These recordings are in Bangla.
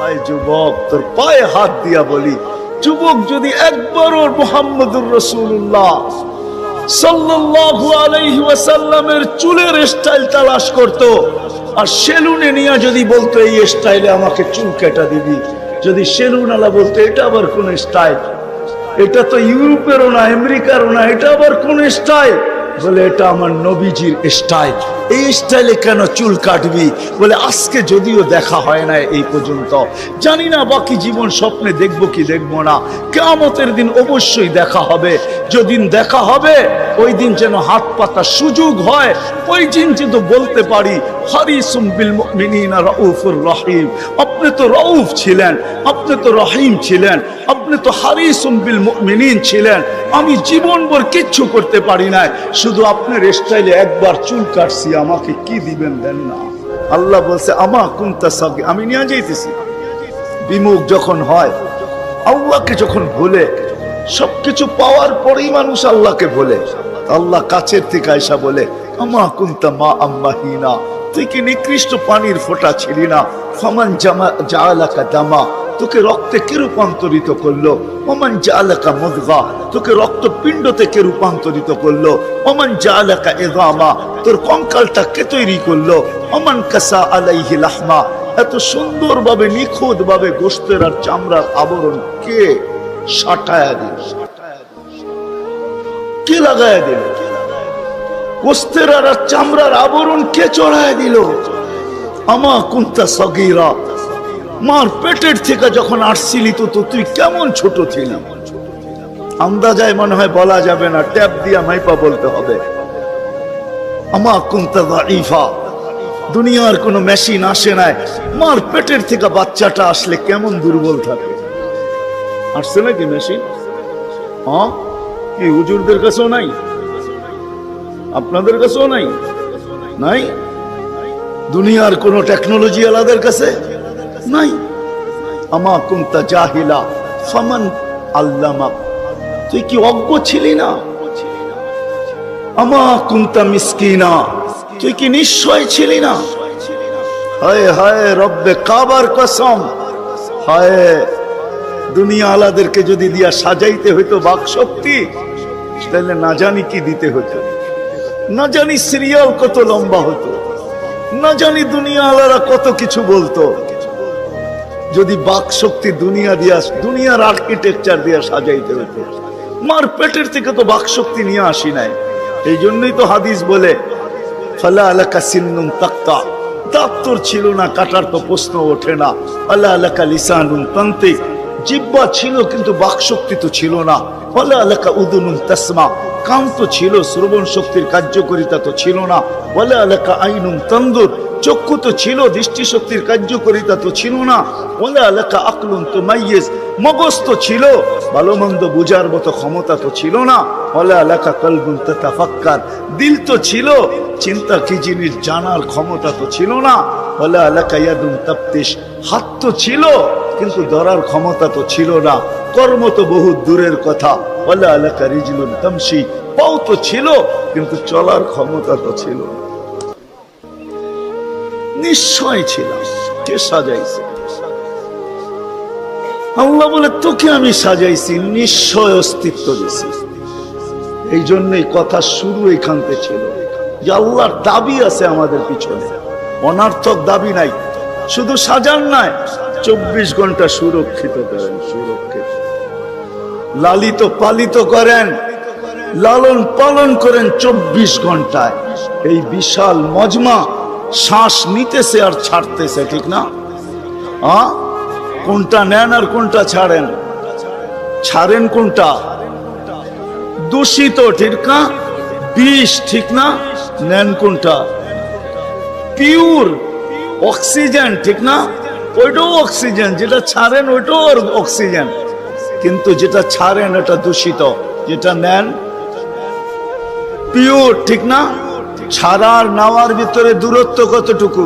আয় যুবক, তোর পায়ে হাত দিয়া বলি, যুবক যদি একবারও মুহাম্মদুর রাসূলুল্লাহ সাল্লাল্লাহু আলাইহি ওয়াসাল্লামের চুলের স্টাইল তালাশ করত, আর সেলুনে নিয়ে যদি বলতো এই স্টাইলে আমাকে চুল কেটে দিবি, যদি সেলুন আলা বলতো এটা আবার কোন স্টাইল, এটা তো ইউরোপেরও না আমেরিকারও না, এটা আবার কোন স্টাইল, বলে এটা আমার নবীজির স্টাইল, এই স্টাইলে কেন চুল কাটবি? বলে আজকে যদিও দেখা হয় না এই পর্যন্ত, জানি না বাকি জীবন স্বপ্নে দেখবো কি দেখবো না, কিয়ামতের দিন অবশ্যই দেখা হবে, যেদিন দেখা হবে ওই দিন যেন হাত পাতার সুযোগ হয়, ওই দিন যেন বলতে পারি হারিসুম বিল মুমিনিনা রাউফুর রহিম, আপনি তো রাউফ ছিলেন, আপনি তো রহিম ছিলেন, আপনি তো হারিসুম বিল মুমিনিন ছিলেন, আমি জীবনভর কিচ্ছু করতে পারি না, শুধু আপনার স্টাইলে একবার চুল কাটছি, আমাকে কি দিবেন দেন না। আল্লাহ বলছে আমা কুনতা সাগি, আমি নিয়ে যাইতেছি। বিমুখ যখন হয়, আল্লাহকে যখন ভুলে, সবকিছু পাওয়ার পরেই মানুষ আল্লাহকে ভুলে, আল্লাহ কাছের থেকে আয়সা বলে আমা কুনতা মা আম্মাহিনা, তুই কি নিকৃষ্ট পানির ফোঁটা ছিলি না, ফামান জাআলাকা দামা, তোকে রক্তে কে রূপান্তরিত করলো, ওমান জাআলাকা মুদগা, তোকে রক্তপিণ্ড থেকে রূপান্তরিত করলো, ওমান জাআলাকা ইযামা, তোর কঙ্কালটা কে তৈরি করলো, ওমান কাসা আলাইহি লাহমা, এত সুন্দরভাবে নিখুঁতভাবে গোশতের আর চামড়ার আবরণ কে সাটায়া দিল, কে লাগায়া দিল, গোশতের আর চামড়ার আবরণ কে চড়ায়া দিল। আমা কুনতা সগীরা, মার পেটের থেকে যখন আসছিলি তো তুই কেমন ছোট ছিলি, আন্দাজায় মনে হয় বলা যাবে না, ট্যাপ দিয়া মাইপা বলতে হবে। আমা কুনতা দাঈফা, দুনিয়ার কোনো মেশিন আসে নাই, মার পেটের থেকে বাচ্চাটা আসলে কেমন দুর্বল থাকে, আসছে নাকি মেশিন? হ্যাঁ, কি হুজুরদের কাছেও নাই, আপনাদের কাছেও নাই, নাই দুনিয়ার কোন টেকনোলজি আলাদের কাছে নাই। আমা কুনতা জাহিলা ফামান আল্লামা, তুই কি অজ্ঞ ছিলি না? আমা কুনতা মিসকিনা, তুই কি নিশ্চয় ছিলি না? হায় হায় রব্বে কাবার কসম, হায় দুনিয়া আলাদেরকে যদি দিয়া সাজাইতে হইতো বাক শক্তি, তাহলে না জানি কি দিতে হতো, না জানি সিরিয়াল কত লম্বা হতো, না জানি দুনিয়া আলারা কত কিছু বলতো, যদি বাক শক্তি দুনিয়া দিয়া, দুনিয়ার আর্কিটেকচার দিয়া সাজাইতে হতো। মার পেটের থেকে তো বাক শক্তি নিয়ে আসি নাই, এই জন্যই তো হাদিস বলে ফালা আলাকা সিন্নুন তাক্তা, দাঁত তোর ছিল না, কাটার তো প্রশ্ন ওঠে না। ফালা আলাকা লিসানুন তান্তিক, জিহ্বা ছিল কিন্তু বাক শক্তি তো ছিল না। ফালা আলাকা উদুনুন তাসমা, কান তো ছিল, শ্রবণ শক্তির কার্যকারিতা তো ছিল না। ফালা আলাকা আইনুন তানদুর, চক্ষু তো ছিল, দৃষ্টি শক্তির কার্যকারিতা তো ছিল না। ফালা আলাকা আকলুন তুমাইয়িজ, মগজ তো ছিল, ভালো মন্দ বুঝার মতো ক্ষমতা তো ছিল না। ফালা আলাকা কলবুন তাতাফাক্কার, দিল তো ছিল, চিন্তা কি জিনিস জানার ক্ষমতা তো ছিল না। ফালা আলাকা ইয়াদুন তাফতিশ, হাত তো ছিল কিন্তু ধরার ক্ষমতা তো ছিল না। কর্ম তো বহু দূরের কথা। ফালা আলাকা রিজলুন তামশি, পাও তো ছিল কিন্তু চলার ক্ষমতা তো ছিল না। নিশ্চয় ছিল, কে সাজাইছে? আল্লাহ বলে তোকে আমি সাজাইছি, নিশ্চয় অস্তিত্ব দিছি। এই জন্যই কথা শুরু এখানতে ছিল যে আল্লাহর দাবি আছে আমাদের পিছনে, অনার্থক দাবি নাই। শুধু সাজান নাই, 24 ঘন্টা সুরক্ষিত করেন, সুরক্ষিত লালিত পালিত করেন, লালন পালন করেন 24 ঘন্টায়। এই বিশাল মজমা শ্বাস নিতেছে আর ছাড়তেছে, ঠিক না? কোনটা নেন আর কোনটা ছাড়েন? ছাড়েন কোনটা? দূষিত, ঠিক না? বিষ, ঠিক না? নেন কোনটা? পিওর অক্সিজেন, ঠিক না? ওইটাও অক্সিজেন, যেটা ছাড়েন ওইটাও অক্সিজেন, কিন্তু যেটা ছাড়েন এটা দূষিত, যেটা নেন পিওর, ঠিক না? ছাড়ার নেওয়ার ভিতরে দূরত্ব কতটুকু?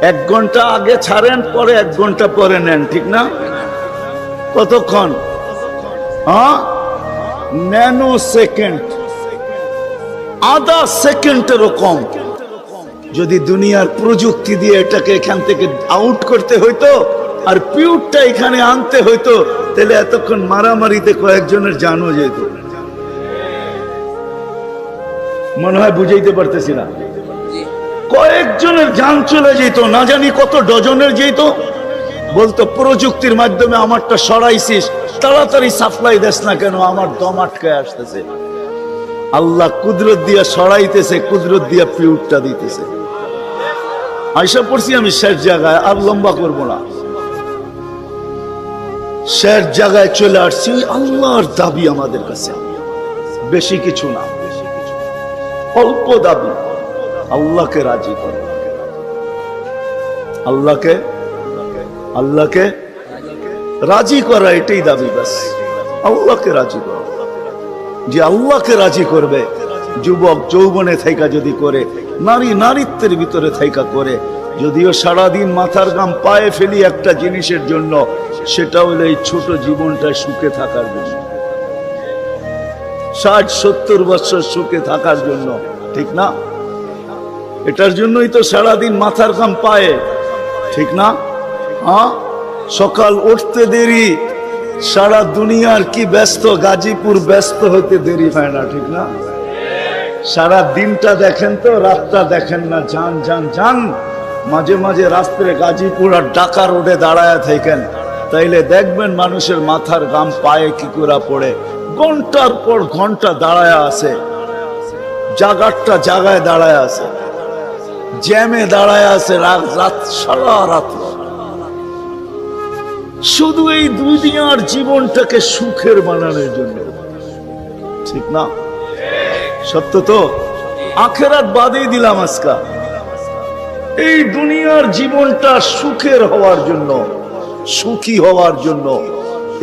1 ঘন্টা আগে ছাড়েন, পরে 1 ঘন্টা পরে নেন, ঠিক না? কতক্ষণ? ন্যানো সেকেন্ড, আধা সেকেন্ডেরও কম। যদি দুনিয়ার প্রযুক্তি দিয়ে এটাকে এখান থেকে আউট করতে হইতো আর পিউরটা এখানে আনতে হইতো, তাহলে এতক্ষণ মারামারিতে কয়েকজনের জানও যেত। মনে হয় বুঝাইতে পারতেছি না। কয়েকজনের জান চলে যেত, না জানি কত ডজনের যেত। বলতো প্রযুক্তির মাধ্যমে আমারটা সরাইছিস, তাড়াতাড়ি সাপ্লাই দেস না কেন, আমার দম আটকায় আসতেছে। আল্লাহ কুদরত দিয়া সরাইতেছে, কুদরত দিয়া পিউরটা দিতেছে। আয়সা পড়ছি আমি শেষ জায়গায়, আর লম্বা করব না। শেষ জায়গায় চলে আসছি। আল্লাহর দাবি আমাদের কাছে বেশি কিছু না, অল্প দাবি। আল্লাহকে রাজি করো, আল্লাহকে রাজি করা, এটাই দাবি। বাস আল্লাহকে রাজি করো। যে আল্লাহকে রাজি করবে, যুবক যৌবনে থাইকা যদি করে, নারী নারীত্বের ভিতরে থাইকা করে, যদিও সারাদিন মাথার ঘাম পায়ে ফেলি একটা জিনিসের জন্য, সেটা হলো এই ছোট জীবনটায় সুখে থাকার জন্য, 60-70 বছর সুখে থাকার জন্য, ঠিক না? এটার জন্যই তো সারাদিন মাথার ঘাম পায়ে, ঠিক না? হ্যাঁ, সকাল উঠতে দেরি, সারা দুনিয়ার কি ব্যস্ত, গাজীপুর ব্যস্ত হতে দেরি হয় না, ঠিক না? সারা দিনটা দেখেন তো, রাতটা দেখেন না। যান যান যান, মাঝে মাঝে রাস্তায় গাজীপুর আর ঢাকা রোডে দাঁড়ায় থাকেন, তাইলে দেখবেন মানুষের মাথার ঘাম পায়ে কি করে পড়ে। ঘন্টার পর ঘন্টা দাঁড়ায় আছে, জাগারটা জাগায় দাঁড়ায় আছে, জ্যামে দাঁড়ায় আছে, রাত সারা রাত, শুধু এই দুনিয়ার জীবনটাকে সুখের বানানোর জন্য, ঠিক না? সত্য তো? আখেরাত বাদেই দিলাম আজকা, এই দুনিয়ার জীবনটা সুখের হওয়ার জন্য, সুখী হওয়ার জন্য,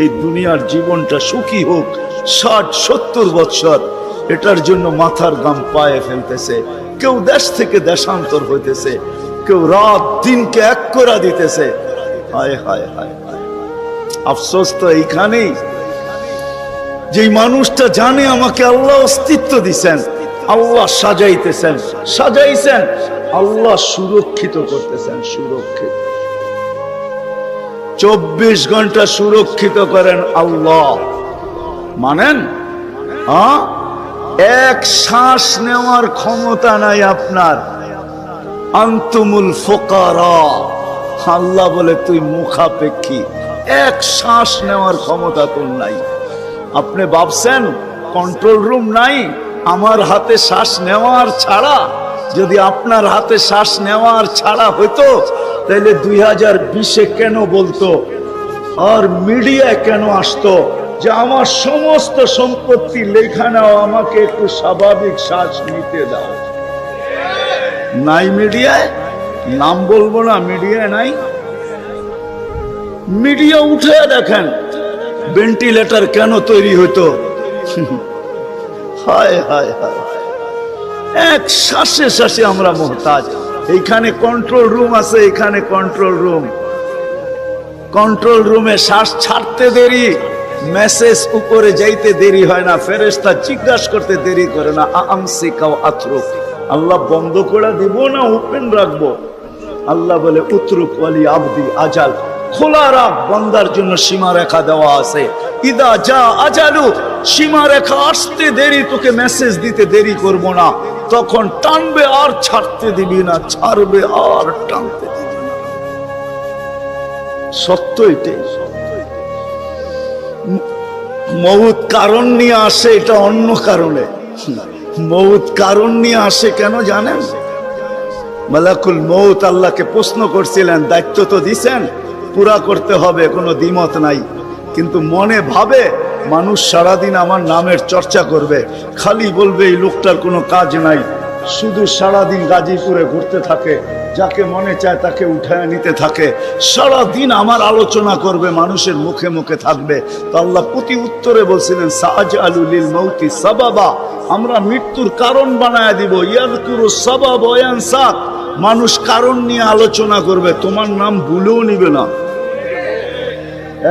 এই দুনিয়ার জীবনটা সুখী হোক 60-70 বছর, এটার জন্য মাথার ঘাম পায়ে ফেলতেছে। কেউ দেশ থেকে দেশান্তর হইতেছে, কেউ রাত দিনকে এক করে দিতেছে। হায় হায় হায়, আফসোস তো এইখানেই, যে মানুষটা জানে আমাকে আল্লাহ অস্তিত্ব দিছেন, আল্লাহ সাজাইছেন, আল্লাহ সুরক্ষিত করতেছেন, সুরক্ষিত 24 ঘন্টা সুরক্ষিত করেন আল্লাহ। মানেন? এক শ্বাস নেওয়ার ক্ষমতা নাই আপনার। আনতুমুল ফুকারা, আল্লাহ বলে তুই মুখাপেক্ষী, এক শ্বাস নেওয়ার ক্ষমতা তোর নাই। আপনি ভাবছেন কন্ট্রোল রুম নাই? আমার হাতে শ্বাস নেওয়ার ছাড়া, যদি আপনার হাতে শ্বাস নেওয়ার ছাড়া হইতো, তাহলে 2020-এ কেন বলতো আর মিডিয়ায় কেন আসতো যে আমার সমস্ত সম্পত্তি লেখা নাও, আমাকে একটু স্বাভাবিক শ্বাস নিতে দাও? নাই মিডিয়ায়, নাম বলবো না, মিডিয়ায় নাই। মিডিয়া উঠে দেখেন ভেন্টিলেটর কেন তৈরি হতো। হায় হায় হায়, এক শ্বাসে শ্বাসে আমরা মোহতাজ। এইখানে কন্ট্রোল রুম আছে, এখানে কন্ট্রোল রুমে শ্বাস ছাড়তে দেরি, মেসেজ উপরে যাইতে দেরি হয় না, ফেরেশতা জিজ্ঞাসা করতে দেরি করে না। আমসিকাও আতরুক, আল্লাহ বন্ধ করে দিব না ওপেন রাখবো? আল্লাহ বলে উতরুক ওয়ালি আবদি আজাল, খোলা রাখ, বান্দার জন্য সীমারেখা দেওয়া আছে। ইদা যা আজালু, সীমারেখা আসতে দেরি, তোকে মেসেজ দিতে দেরি করব না, তখন টানবে আর ছাড়তে দিবি না, ছাড়বে আর টানতে দিবি না। সত্য এটাই। মউত কারণ নিয়ে আসে, এটা অন্য কারণে। মউত কারণ নিয়ে আসে কেন জানেন? মালাকুল মউত আল্লাহকে প্রশ্ন করছিলেন, দায়িত্ব তো দিছেন, পুরা করতে হবে, কোনো দ্বিমত নাই। কিন্তু মনে ভাবে মানুষ সারাদিন আমার নামের চর্চা করবে, খালি বলবে এই লোকটার কোনো কাজ নাই, শুধু সারাদিন গাজীপুরে ঘুরতে থাকে, যাকে মনে চায় তাকে উঠায় নিতে থাকে, সারাদিন আমার আলোচনা করবে, মানুষের মুখে মুখে থাকবে। তো আল্লাহ প্রতি উত্তরে বলছিলেন সাআজআলু লিল মাউতি সাবাবা, আমরা মৃত্যুর কারণ বানায় দিব। ইয়াযকুরু সাবাব ওয়া ইয়ানসা, মানুষ কারণ নিয়ে আলোচনা করবে, তোমার নাম ভুলেও নিবে না।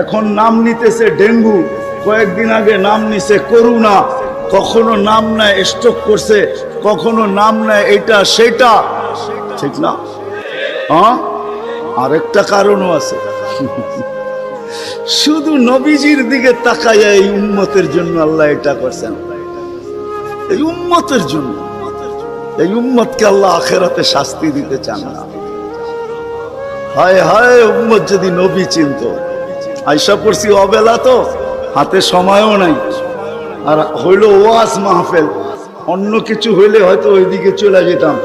এখন নাম নিতেছে ডেঙ্গু, কয়েকদিন আগে নাম নিছে করোনা, কখনো নাম নেয় স্ট্রোক করছে, কখনো নাম নেয় এটা সেটা। ঠিক না? হ্যাঁ, আরেকটা কারণও আছে। শুধু নবীজির দিকে তাকাইয়া এই উম্মতের জন্য আল্লাহ এটা করছেন, এই উম্মতের জন্য। এই উম্মতকে আল্লাহ আখিরাতে শাস্তি দিতে চান না। হায় হায়, উম্মত যদি নবী চিনত। আয়সা পড়ছি অবেলা, তো হাতে সময়ও নাই, আর হইল ওয়াজ মাহফিল, অন্য কিছু হইলে হয়তো ওইদিকে চলে যেতাম।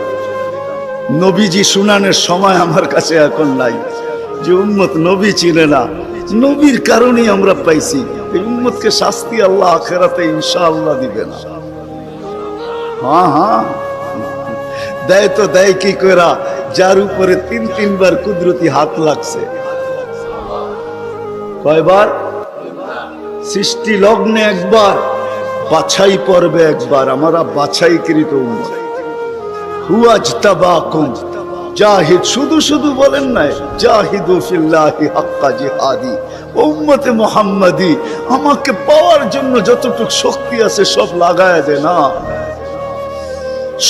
নবীজি শুনানের সময় আমার কাছে এখন নাই। যে উম্মত নবী চিনে না, নবীর কারণেই আমরা পাইছি। এই উম্মতকে শাস্তি আল্লাহ আখিরাতে ইনশাআল্লাহ দিবে না। হ্যাঁ হ্যাঁ, দেয় তো দেয় কি কইরা, যার উপরে ৩ বার কুদরতি হাত লাগছে। কয়বার? সৃষ্টি লগ্নে একবার, বাছাই পর্বে একবার। আমরা বাছাইকৃত উম্মত। হুয়াজতাবাকুম জাহিদ, শুধু শুধু বলেন নাই, জাহিদু ফিল্লাহি হাক্কা জিহাদি। উম্মতে মুহাম্মাদি, আমাকে পাওয়ার জন্য যতটুকু শক্তি আছে সব লাগায় দে না,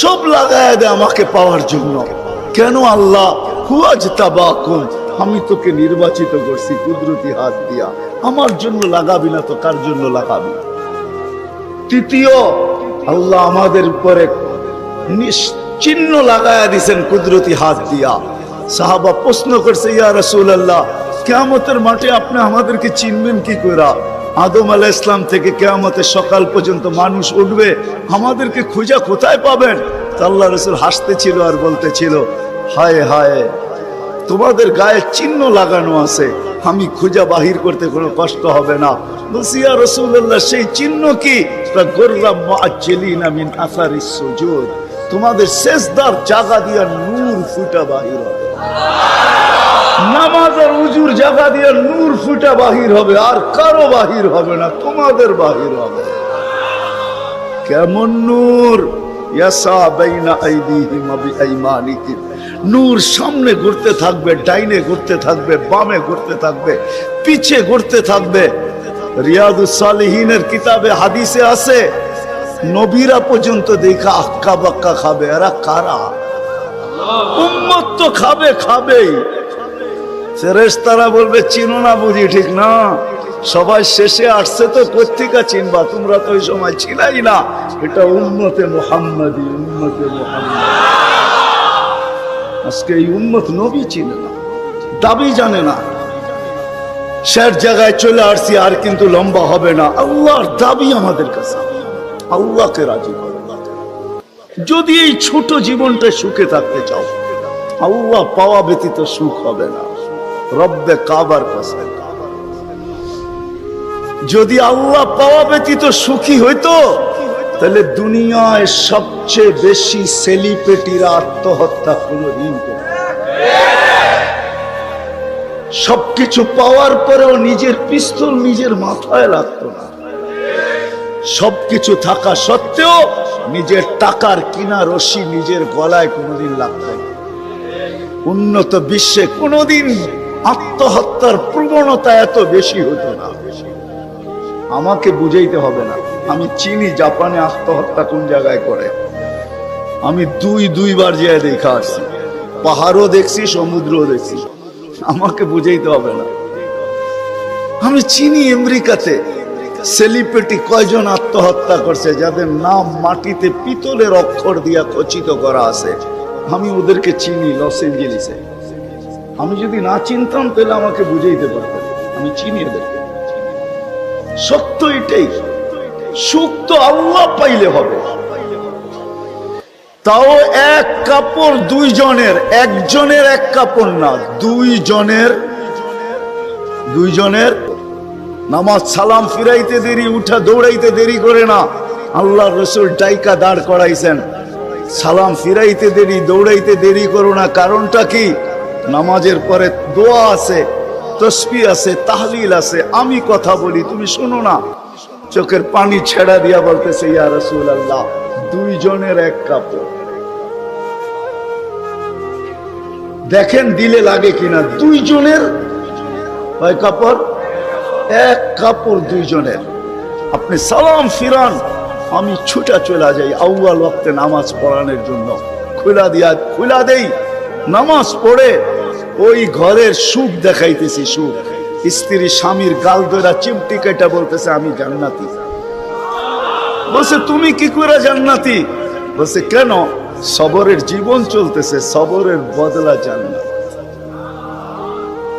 সব লাগায় দে আমাকে পাওয়ার জন্য। কেন আল্লাহ? হুয়াজতাবাকুম, আমি তোকে নির্বাচিত করছি কুদরতি হাত দিয়া, আমার জন্য লাগাবি না তো কার জন্য লাগাবি? তৃতীয়, আল্লাহ আমাদের উপরে চিহ্ন লাগায়া দিছেন কুদরতি হাত দিয়া। সাহাবা প্রশ্ন করছে, ইয়া রাসূলুল্লাহ, কিয়ামতের মাঠে আপনি আমাদেরকে চিনবেন কি কইরা? আদম আলাইহিস সালাম থেকে কিয়ামতের সকাল পর্যন্ত মানুষ উঠবে, আমাদেরকে খুঁজা কোথায় পাবেন? আল্লাহ রাসূল হাসতেছিল আর বলতেছিল, হায় হায়, তোমাদের গায়ে চিহ্ন লাগানো আছে, আমি খুঁজা বাহির করতে কোনো কষ্ট হবে না। বলছি, ইয়া রাসূলুল্লাহ, সেই চিহ্ন কি? গুররাম মুআজ্জিলিনা মিন আসারিস সুজুদ, তোমাদের সেজদার জায়গা দিয়া নূর ফুটা বাহির হবে। নামাজের উজুর জায়গা দিয়া নূর ফুটা বাহির হবে, আর কারো বাহির হবে না, তোমাদের বাহির হবে। কেমন নূর? ইয়াসা বাইনা আইদিহিম ওয়া বিআইমানিহিম, নূর সামনে ঘুরতে থাকবে, ডাইনে ঘুরতে থাকবে, বামে ঘুরতে থাকবে, পিছে ঘুরতে থাকবে। রিয়াদুস সালিহিনের কিতাবে হাদিসে আছে, নবীরা পর্যন্ত দেখা আক্কা বাক্কা খাবে। এরা কারা? উম্মত তো খাবে, খাবেই। ফেরেশতারা বলবে, চিনো না বুঝি? ঠিক না, সবাই শেষে আসছে তো কোত্থেকে চিনবা? তোমরা তো ওই সময় ছিলাই না। এটা উম্মতে মুহাম্মাদি, উম্মতে মুহাম্মাদি। আজকে এই উম্মত নবী চিনে না, দাবি জানে না। শের জায়গায় চলে আসছি, আর কিন্তু লম্বা হবে না। আল্লাহর দাবি আমাদের কাছে, আল্লাহকে রাজি করো। যদি এই ছোট জীবনটা সুখে থাকতে চাও, আল্লাহ পাওয়া ব্যতীত সুখ হবে না। রব্বে কাবার কাছে যদি আল্লাহ পাওয়া ব্যতীত সুখী হইতো, তাহলে দুনিয়ায় সবচেয়ে বেশি সেলিব্রিটিরা আত্মহত্যা কোনদিন করত। সবকিছু পাওয়ার পরেও নিজের পিস্তল নিজের মাথায় লাগতো না। সবকিছু থাকা সত্ত্বেও নিজের টাকার কিনা রশি নিজের গলায় কোনোদিন লাগতো না। উন্নত বিশ্বে কোনোদিন আত্মহত্যার প্রবণতা এত বেশি হতো না। আমাকে বুঝাইতে হবে না, আমি চিনি জাপানে আত্মহত্যা কোন জায়গায় করে। আমি দুইবার যেয়ে দেখা আসছি, পাহাড়ও দেখছি, সমুদ্রও দেখছি। আমাকে বুঝাইতে হবে না, আমি চিনি আমেরিকাতে সেলিব্রিটি কয়জন আত্মহত্যা করছে, যাদের নাম মাটিতে পিতলের অক্ষর দিয়া খচিত করা আছে। আমি ওদেরকে চিনি লস এঞ্জেলিসে। আমি যদি না চিনতাম তাহলে আমাকে বুঝাইতে পারতেন। আমি চিনি এদেরকে। সত্য এটাই, সুখ তো আল্লাহ পাইলে হবে। তাও এক কাপড় দুইজনের, একজনের এক কাপড় না, দুইজনের। নামাজ সালাম ফিরাইতে দেরি, উঠা দৌড়াইতে দেরি করে না। আল্লাহ রসুল ডাইকা দাঁড় করাইছেন, সালাম ফিরাইতে দেরি, দৌড়াইতে দেরি করো না। কারণটা কি? নামাজের পরে দোয়া আছে, তসবিহ আছে, তাহলিল আছে। আমি কথা বলি, তুমি শোনো না। চোখের পানি ছেড়া দিয়া বলতেছে, ইয়া রাসূলুল্লাহ, দুইজনের এক কাপড়। দেখেন দিলে লাগে কিনা। দুইজনের কয় কাপড়? এক কাপড় দুইজনের। আপনি সালাম ফিরান, আমি ছুটা চলে যাই আউয়াল ওয়াক্তে নামাজ পড়ানোর জন্য। খুলা দেই, নামাজ পড়ে ওই ঘরের সুখ দেখাইতেছি, সুখ। স্ত্রী স্বামীর গাল ধরা চিমটি কেটে বলতেছে আমি জান্নাতি। বলছে তুমি কি করে জান্নাতি? বলছে কেন? সবরের জীবন চলতেছে, সবরের বদলা জান্নাত।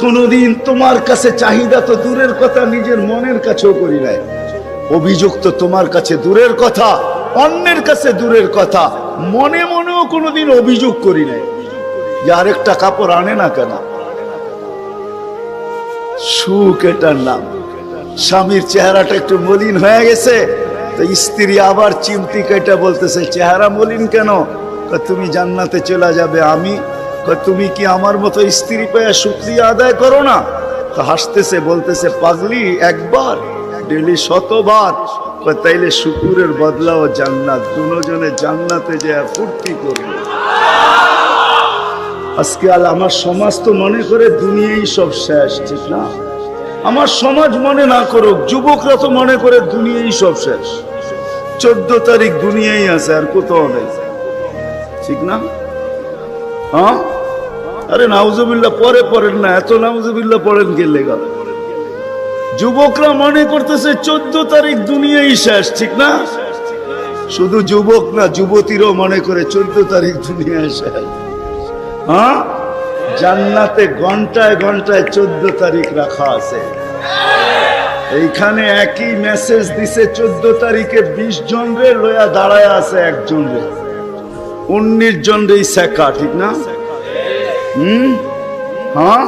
কোনদিন তোমার কাছে চাহিদা তো দূরের কথা, নিজের মনের কাছেও করি নাই। অভিযোগ তো তোমার কাছে দূরের কথা, অন্যের কাছে দূরের কথা, মনে মনেও কোনোদিন অভিযোগ করি নাই যে আরেকটা কাপড় আনে না কেন। সুখ এটার নাম। স্বামীর চেহারাটা একটু মলিন হয়ে গেছে, তো স্ত্রী আবার চিমটি কেটে বলতেছে চেহারা মলিন কেন? তুমি জান্নাতে চলে যাবে। আমি তুমি কি আমার মতো স্ত্রী পেয়ে শুকরিয়া আদায় করো না? তো হাসতেছে, বলতেছে পাগলি, একবার ডেলি 100 বার। তাইলে শুকুরের বদলাও জান্নাত। দুজনে জান্নাতে যায় ফুর্তি করবে। আজকে আমার সমাজ তো মনে করে দুনিয়াই সব শেষ, ঠিক না? আমার সমাজ মনে না করুক, যুবকরা তো মনে করে দুনিয়াই সব শেষ। 14 তারিখ দুনিয়াই আছে, আর কোথাও নেই, ঠিক না? হ্যাঁ, আরে নাউজুবিল্লাহ পরে পড়েন না, এত নাউজুবিল্লাহ পড়েন কে লেগা? যুবকরা মনে করতেছে 14 তারিখ দুনিয়াই শেষ, ঠিক না? শুধু যুবক না, যুবতীরও মনে করে 14 তারিখ দুনিয়া শেষ। হ্যাঁ, জান্নাতে ঘন্টায় ঘন্টায় 14 তারিখ রাখা আছে। এইখানে একই মেসেজ দিছে 14 তারিখে 20 জন রে লয়া দাঁড়ায় আছে, একজন রে 19 জন রে শেখা, ঠিক না? হ্যাঁ,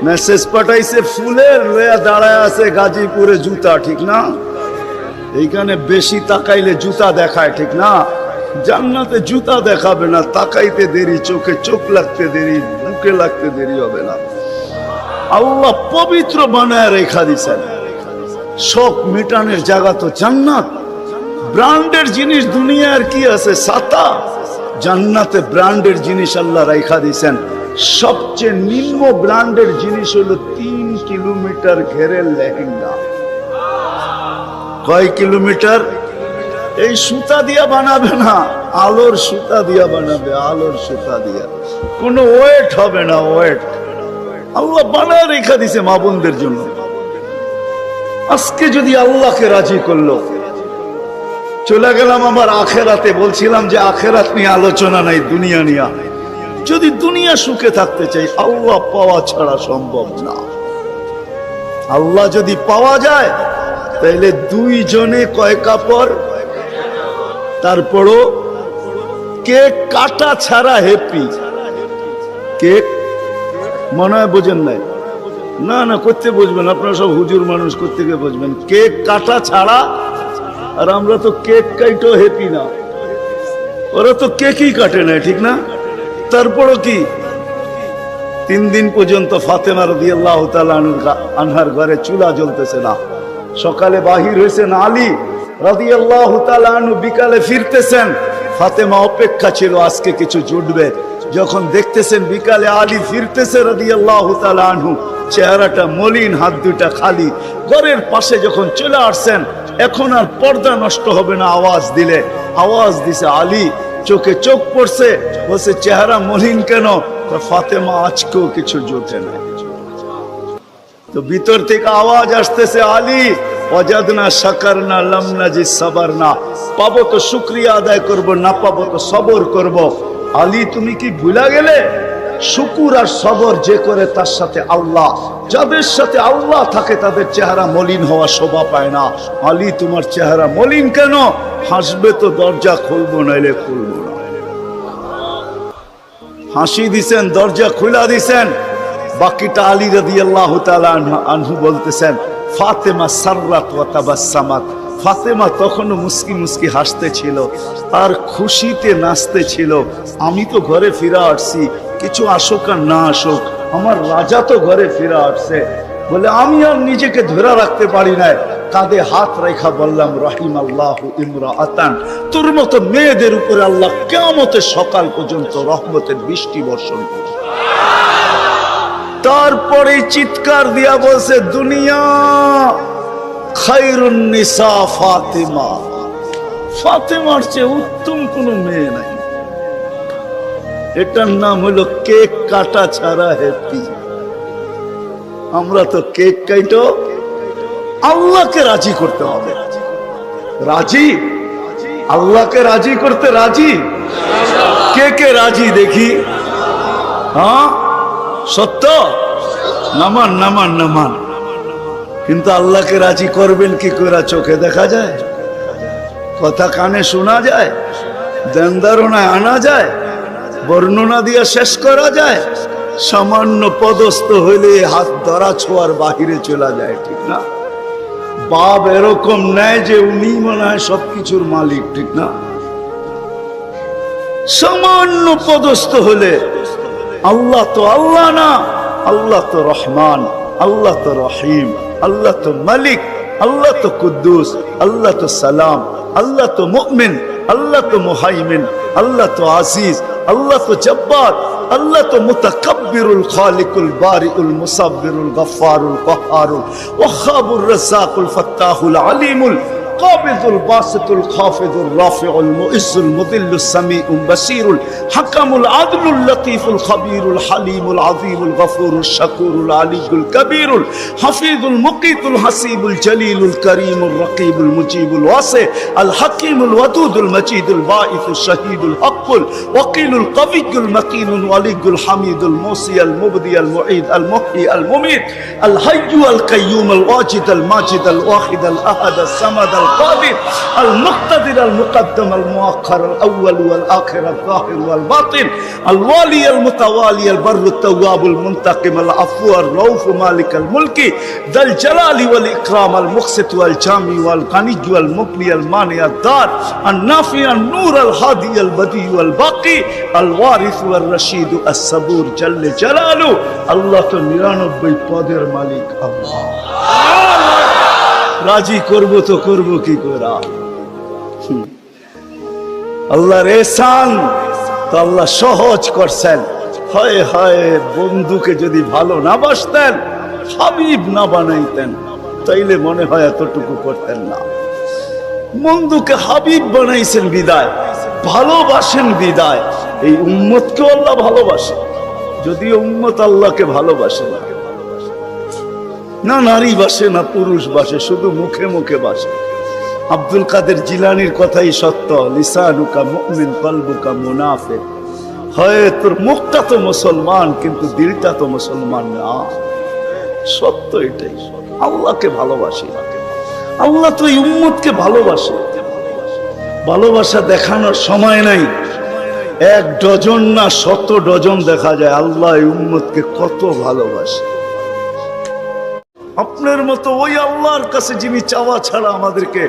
মেসেজ পাঠাইছে ফুলের, লয়া দাঁড়ায় আছে গাজীপুরে জুতা, ঠিক না? এইখানে বেশি তাকাইলে জুতা দেখায়, ঠিক না? জান্নাতে জুতা দেখাবে না, তাকাইতে দেরি, চোখে চোখ লাগতে দেরি, বুকে লাগতে দেরি হবে না। আল্লাহ পবিত্র বানায় রেখা দিছেন। শোক মিটানের জায়গা তো জান্নাত। ব্র্যান্ডের জিনিস দুনিয়ার কি আছে? ছাতা। জান্নাতে ব্র্যান্ডের জিনিস আল্লাহ রেখা দিছেন। সবচেয়ে নিম্ন ব্র্যান্ডের জিনিস হলো 3 কিলোমিটার ঘেরের লেহেঙ্গা। কয় কিলোমিটার? এই সুতা দিয়া বানাবে না, আলোর সুতা দিয়া বানাবে, আলোর সুতা দিয়া। কোনো ওয়েট হবে না, ওয়েট। আল্লাহ বানায় রেখা দিছে মা বোনদের জন্য। আজকে যদি আল্লাহকে রাজি করলো, চলে গেলাম আমার আখেরাতে। বলছিলাম যে আখেরাত নিয়ে আলোচনা নাই, দুনিয়া নিয়ে। যদি দুনিয়া সুখে থাকতে চাই, আল্লাহ পাওয়া ছাড়া সম্ভব না। আল্লাহ যদি পাওয়া যায়, তাইলে 2 জনে কয় কাপড়? তারপরও কেক কাটা ছাড়া হ্যাপি। কেক মনে হয় বোঝেন নাই? না না, করতে বুঝবেন, আপনারা সব হুজুর মানুষ, করতে গিয়ে বুঝবেন। কেক কাটা ছাড়া। আর আমরা তো কেক কাইটো হ্যাপি না, ওরা তো কেকই কাটে না, ঠিক না? তারপরও কি 3 দিন পর্যন্ত ফাতেমা রাদিয়াল্লাহু তাআলা আনহার ঘরে চুলা জ্বলতেছে না। সকালে বাহির হয়েছেন আলী রাদিয়াল্লাহু তাআলা আনহু, বিকালে ফিরতেছেন। ফাতেমা অপেক্ষা ছিল আজকে কিছু জুটবে। যখন দেখতেছেন বিকালে আলী ফিরতেছে রাদিয়াল্লাহু তাআলা আনহু, চেহারাটা মলিন, হাত দুটা খালি। ঘরের পাশে যখন চলে আসছেন, এখন আর পর্দা নষ্ট হবে না, আওয়াজ দিলে। আওয়াজ দিছে আলী, চোখে চোখ পড়ছে, বলছে চেহারা মলিন কেন? ফাতেমা আজকেও কিছু জোটে না। তো ভিতর থেকে আওয়াজ আসতেছে আলী ওয়াজাদনা শাকারনা লাম নাজিদ সাবারনা। পাবো তো শুকরিয়া আদায় করব, না পাবো তো সবর করব। আলী তুমি কি ভুলা গেলে? শুকুর আর সবর যে করে তার সাথে আল্লাহ। যাদের সাথে আল্লাহ থাকে তাদের চেহারা মলিন হওয়া শোভা পায় না। আলী তোমার চেহারা মলিন কেন? হাসবে তো দরজা খুলবো, নাইলে খুলবো না। হাসি দিছেন, দরজা খুলা দিছেন। বাকিটা আলী রাদিয়াল্লাহু তাআলা আনহু বলতেছেন ফাতেমা সাররাত ওয়া তাবাসসামাত। ফাতেমা তখনও মুস্কি মুস্কি হাসতে ছিল আর খুশিতে নাচতে ছিল। আমি তো ঘরে ফিরে আসছি, কিছু আসুক আর না আসুক, আমার রাজা তো ঘরে ফিরে আসছে। বলে আমি আর নিজেকে ধরে রাখতে পারি না, কাঁধে হাত রেখা বললাম রাহিমাল্লাহু ইমরাআতান। তোর মতো মেয়েদের উপরে আল্লাহ কিয়ামতের সকাল পর্যন্ত রহমতের বৃষ্টি বর্ষণ করবে। তারপরে চিৎকার দিয়া বলছে দুনিয়া খায়রুন নিসা ফাতেমা। ফাতেমার চেয়ে উত্তম কোন মেয়ে নাই। এটার নাম হলো কেক কাটা ছাড়া হ্যাপি। আমরা তো কেক কাটো, আল্লাহকে রাজি করতে হবে। রাজি, আল্লাহকে রাজি করতে রাজি। কে কে রাজি দেখি? হ্যাঁ সত্য, নামান নামান নামান। কিন্তু আল্লাহকে রাজি করবেন কি করে? চোখে দেখা যায়, কথা কানে শোনা যায়, ধ্যান ধারণায় আনা যায়, বর্ণনা দিয়ে শেষ করা যায়? সামান্য পদস্থ হইলে হাত ধরা ছোঁয়ার বাহিরে চলে যায়, ঠিক না? বাপ এরকম নেয় যে উনি মনে হয় সবকিছুর মালিক, ঠিক না? সামান্য পদস্থ হলে আল্লাহ তো আল্লাহ না, আল্লাহ তো রহমান, আল্লাহ তো রহিম, আল্লাহ তো মালিক, আল্লাহ তো কুদ্দুস, আল্লাহ তো সালাম, আল্লাহ তো মুমিন, আল্লাহ তো মুহাইমিন, আল্লাহ তো আজিজ, আল্লাহ তো জব্বার, আল্লাহ তো মুতাকাব্বিরুল খালিকুল বারিউল মুসাব্বিরুল গফফারুল কহ্হারুল ওয়াহ্হাবুর রাজ্জাকুল ফাত্তাহুল আলিমুল قابض الباسط الخافض الرافع المؤز المذل السميع البصير الحكم العدل اللطيف الخبير الحليم العظيم الغفور الشكور العلي الكبير الحفيظ المقيت الحسيب الجليل الكريم الرقيب المجيب الواسع الحكيم الودود المجيد الباعث الشهيد الحق الوكيل القوي المتين الولي الحميد الموصي المبدي المعيد المحيي المميت الحي القيوم الواجد الماجد الواحد الاحد الصمد القادر المقتدر المقدم المؤخر الاول والاخر الظاهر والباطن الوالي المتوالي البر التواب المنتقم العفو الرؤوف مالك الملك ذا الجلال والاكرام المقسط والجامع والغني والمغني المانع الدار النافع النور الهادي البديع والباقي الوارث والرشيد الصبور جل جلاله الله তো 99 পদের মালিক আল্লাহ। রাজি করব তো করব কি করে? আল্লাহর এহসান তো আল্লাহ সহজ করছেন। হয় হয় বন্ধুকে যদি ভালো না বাসতেন, হাবিব না বানাইতেন, তাইলে মনে হয় এতটুকু করতেন না। বন্ধুকে হাবিব বানাইছেন বিদায়, ভালোবাসেন বিদায়। এই উম্মতকে আল্লাহ ভালোবাসে, যদিও উম্মত আল্লাহকে ভালোবাসে না। না নারী বাসে, না পুরুষ বাসে, শুধু মুখে মুখে বাসে। আব্দুল কাদের জিলানির কথাই সত্য, লিসানুকা মুমিন কলবুকা মুনাফিক। হয় তোর মুখটা তো মুসলমান কিন্তু দিলটা তো মুসলমান না। সত্য এটাই। আল্লাহকে ভালোবাসি, আল্লাহ তো এই উম্মতকে ভালোবাসে। ভালোবাসা দেখানোর সময় নাই, 1 ডজন না 100 ডজন দেখা যায় আল্লাহ এই উম্মতকে কত ভালোবাসে। আপনার মতো ওই আল্লাহর কাছে যিনি চাওয়া ছাড়া আমাদেরকে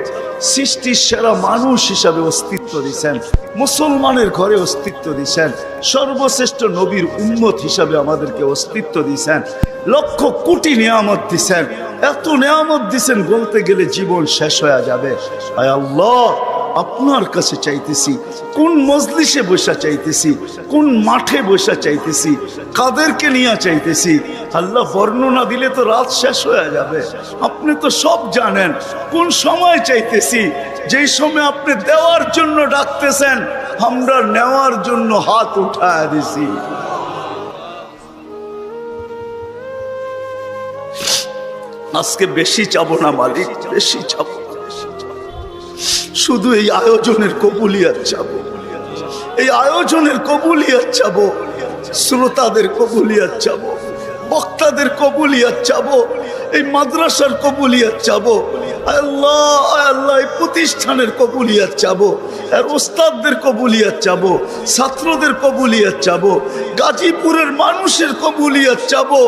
সৃষ্টির সেরা মানুষ হিসাবে অস্তিত্ব দিয়েছেন, মুসলমানের ঘরে অস্তিত্ব দিয়েছেন, সর্বশ্রেষ্ঠ নবীর উম্মত হিসাবে আমাদেরকে অস্তিত্ব দিয়েছেন, লক্ষ কোটি নিয়ামত দিয়েছেন। এত নিয়ামত দিয়েছেন বলতে গেলে জীবন শেষ হয়ে যাবে। আয় আল্লাহ, আপনার কাছে চাইতেছি, কোন মজলিসে বসা চাইতেছি, কোন মাঠে বসা চাইতেছি, কাদেরকে নিয়ে চাইতেছি। আল্লাহ বর্ণনা দিলে তো রাত শেষ হয়ে যাবে। আপনি তো সব জানেন কোন সময় চাইতেছি। যেই সময় আপনি দেওয়ার জন্য ডাকতেছেন, আমরা নেওয়ার জন্য হাত উঠায় দিছি। আজকে বেশি চাবো না মালিক, বেশি চাবো। শুধু এই আয়োজনের কবুলিয়াত চাবো, এই আয়োজনের কবুলিয়াত চাবো, শ্রোতাদের কবুলিয়াত চাবো, বক্তাদের কবুলিয়াত চাবো, এই মাদ্রাসার কবুলিয়াত চাবো। আল্লাহ আল্লাহ, এই প্রতিষ্ঠানের কবুলিয়াত চাবো, আর ওস্তাদদের কবুলিয়াত চাবো, ছাত্রদের কবুলিয়াত চাবো, গাজীপুরের মানুষের কবুলিয়াত চাবো,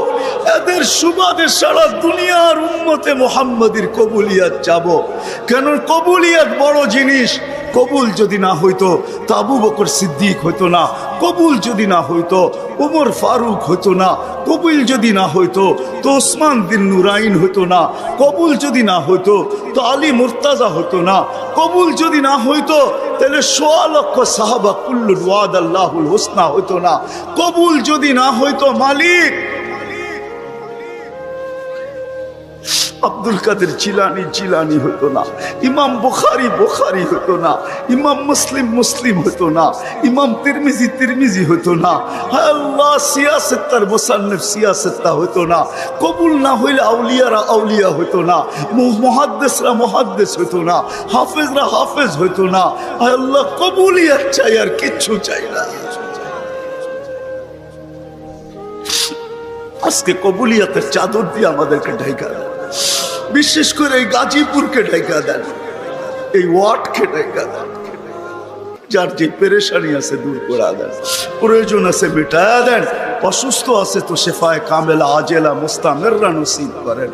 এদের সুবাদে সারা দুনিয়ার উম্মতে মুহাম্মাদির কবুলিয়াত চাবো। কেন কবুলিয়াত বড় জিনিস। কবুল যদি না হইতো তো আবু বকর সিদ্দিক হইতো না, কবুল যদি না হইতো উমর ফারুক হইতো না, কবুল যদি না হইতো তো ওসমান বিন নুরাইন হইতো না, কবুল যদি না হইতো তো আলী মুর্তাজা হইতো না, কবুল যদি না হইতো তাহলে 1.25 লক্ষ সাহাবা কুল্লুল ওয়াদ আল্লাহুল হুসনা হইতো না, কবুল যদি না হইতো মালিক আব্দুল কাদের জিলানি জিলানি হতো না, ইমাম বুখারী বুখারী হতো না, ইমাম মুসলিম মুসলিম হতো না, ইমাম তিরমিজি তিরমিজি হতো না। হায় আল্লাহ, সিয়াসেত্তার মুসান্নিফ সিয়াসেত্তা হতো না। কবুল না হইলে আউলিয়ারা আউলিয়া হতো না, মুহাদ্দিসরা মুহাদ্দিস হতো না, হাফেজরা হাফেজ হতো না। হায় আল্লাহ, কবুলিয়াত চাই, আর কিচ্ছু চাই না। আজকে কবুলিয়াতের চাদর দিয়ে আমাদেরকে ঢাকা দেন, বিশেষ করে এই গাজীপুরকে ঢাকা দেন, এই ওয়ার্ডকে ঢাকা দেন। যার যে পেরেশানি আছে দূর করে দেন, প্রয়োজন আছে মেটায়া দেন, অসুস্থ আছে তো শেফায়ে কামেলা আজেলা মুস্তামেররা নসিব করেন।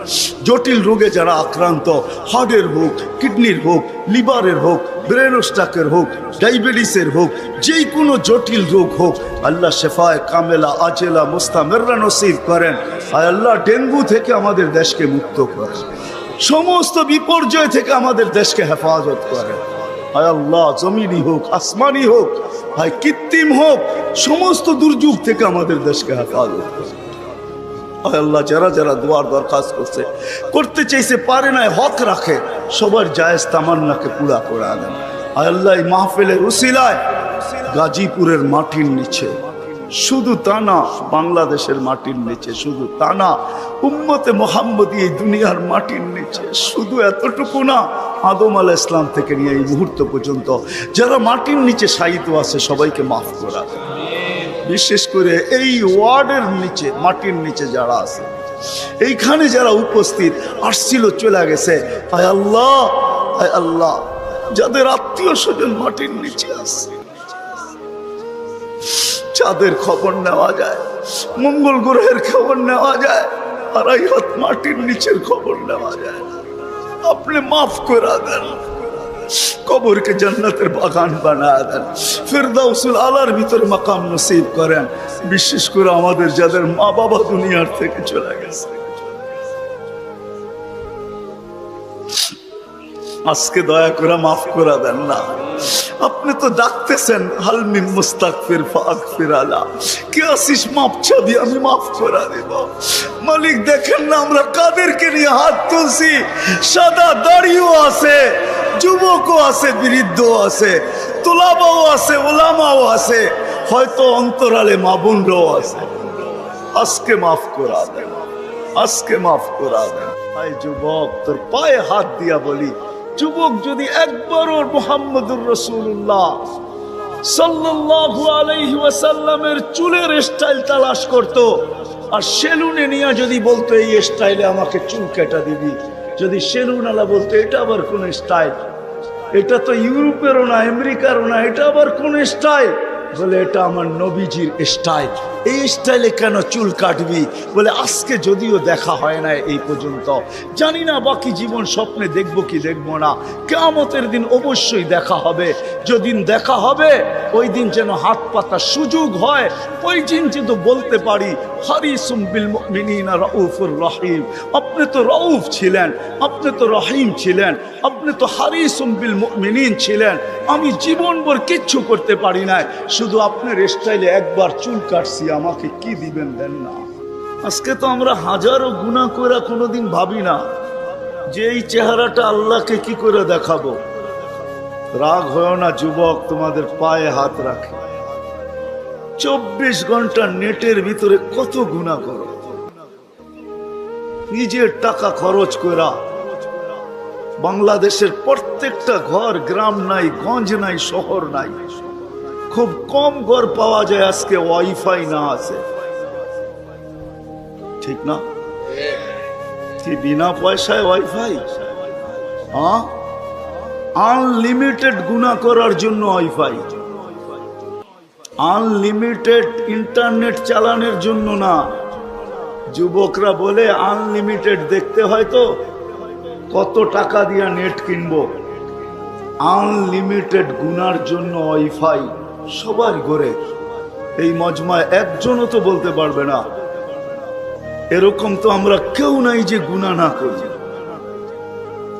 জটিল রোগে যারা আক্রান্ত, হার্টের হোক, কিডনির হোক, লিভারের হোক, ব্রেন স্ট্রোকের হোক, ডায়াবেটিসের হোক, যে কোনো জটিল রোগ হোক, আল্লাহ শেফায়ে কামেলা আজেলা মুস্তামেররা নসিব করেন। আর আল্লাহ ডেঙ্গু থেকে আমাদের দেশকে মুক্ত করেন, সমস্ত বিপর্যয় থেকে আমাদের দেশকে হেফাজত করেন। হায় আল্লাহ, জমিনি হোক, আসমানি হোক, হায় কৃত্রিম হোক, সমস্ত দুর্যোগ থেকে আমাদের দেশকে হেফাজত করুন। হায় আল্লাহ, যারা যারা দোয়ার দরখাস্ত করতে চাইছে পারে না, হক রাখে, সবার জায়েজ তামান্নাকে পুরা করে দেন। হায় আল্লাহ, এই মাহফিলের উসিলায় গাজীপুরের মাটির নিচে, শুধু তা না বাংলাদেশের মাটির নিচে, শুধু তা না উম্মতে মুহাম্মদী এই দুনিয়ার মাটির নিচে, শুধু এতটুকু না, আদম আলাইহিস সালাম থেকে নিয়ে এই মুহূর্ত পর্যন্ত যারা মাটির নিচে শায়িত আছে সবাইকে মাফ করা দেন। বিশেষ করে এই ওয়ার্ডের নিচে, মাটির নিচে যারা আছে, এইখানে যারা উপস্থিত আসছিল চলে গেছে, হায় আল্লাহ, হায় আল্লাহ, যাদের আত্মীয় স্বজন মাটির নিচে আছে, চাঁদের খবর নেওয়া যায়, মঙ্গল গ্রহের খবর নেওয়া যায়, আর এই হাত মাটির নিচের খবর নেওয়া যায়। আপনি মাফ করে দেন, কবরকে জান্নাতের বাগান বানায় দেন, ফিরদাউসুল আলার ভিতরে মাকাম নসিব করেন। বিশেষ করে আমাদের যাদের মা বাবা দুনিয়ার থেকে চলে গেছে, আজকে দয়া করে মাফ করে দেন না। আপনি তো ডাকতেছেন, হালমি মুস্তাগফির ফাগফির আলা, কে আসিস মাপ চাবি, আমি মাফ করে দেব। মালিক দেখেন না আমরা কাদেরকে নিয়ে হাত তুলছি, সাদা দাড়িও আছে, যুবকও আছে, বৃদ্ধও আছে, তোলাবাও আছে, ওলামাও আছে, হয়তো অন্তরালে মা বোনরাও আছে। আজকে মাফ করে দেন, আজকে মাফ করে দেন। ভাই যুবক, তোর পায়ে হাত দিয়া বলি, যুবক যদি একবারও মুহাম্মদুর রাসূলুল্লাহ সাল্লাল্লাহু আলাইহি ওয়াসাল্লামের চুলের স্টাইল তালাশ করত, আর সেলুনে নিয়ে যদি বলতো এই স্টাইলে আমাকে চুল কেটে দিবি, যদি সেলুন আলা বলতো এটা আবার কোন স্টাইল, এটা তো ইউরোপেরও না আমেরিকারও না, এটা আবার কোন স্টাইল, বলে এটা আমার নবীজির স্টাইল, এই স্টাইলে কেন চুল কাটবি? বলে আজকে যদিও দেখা হয় না এই পর্যন্ত, জানি না বাকি জীবন স্বপ্নে দেখবো কি দেখবো না, কিয়ামতের দিন অবশ্যই দেখা হবে। যেদিন দেখা হবে ওই দিন যেন হাত পাতার সুযোগ হয়, ওই দিন যেন বলতে পারি হারিসুম বিল মুমিনিনা রাউফুর রহিম। আপনি তো রউফ ছিলেন, আপনি তো রহিম ছিলেন, আপনি তো হারিসুম বিল মুমিনিন ছিলেন। আমি জীবনভর কিচ্ছু করতে পারি নাই, শুধু আপনার স্টাইলে একবার চুল কাটছি, আমাকে কি দিবেন দেন না। আজকে তো আমরা হাজারো গুনাহ করে কোনোদিন ভাবি না যে এই চেহারাটা আল্লাহকে কি করে দেখাবো। রাগ হয় না যুবক, তোমাদের পায়ে হাত রাখে, 24 ঘন্টা নেটের ভিতরে কত গুনাহ করো, নিজের টাকা খরচ করা। বাংলাদেশের প্রত্যেকটা ঘর, গ্রাম নাই, গঞ্জ নাই, শহর নাই, খুব কম ঘর পাওয়া যায় আজকে ওয়াইফাই না আছে, ঠিক না? কি বিনা পয়সায় ওয়াইফাই? হ্যাঁ, আনলিমিটেড গুনাহ করার জন্য ওয়াইফাই, আনলিমিটেড ইন্টারনেট চালানোর জন্য না। যুবকরা বলে আনলিমিটেড দেখতে হয় তো কত টাকা দিয়া নেট কিনবো, আনলিমিটেড গুনার জন্য ওয়াইফাই সবার ঘরে। এই মজমায় একজনও তো বলতে পারবে না এরকম তো আমরা কেউ নাই যে গুনাহ না করি।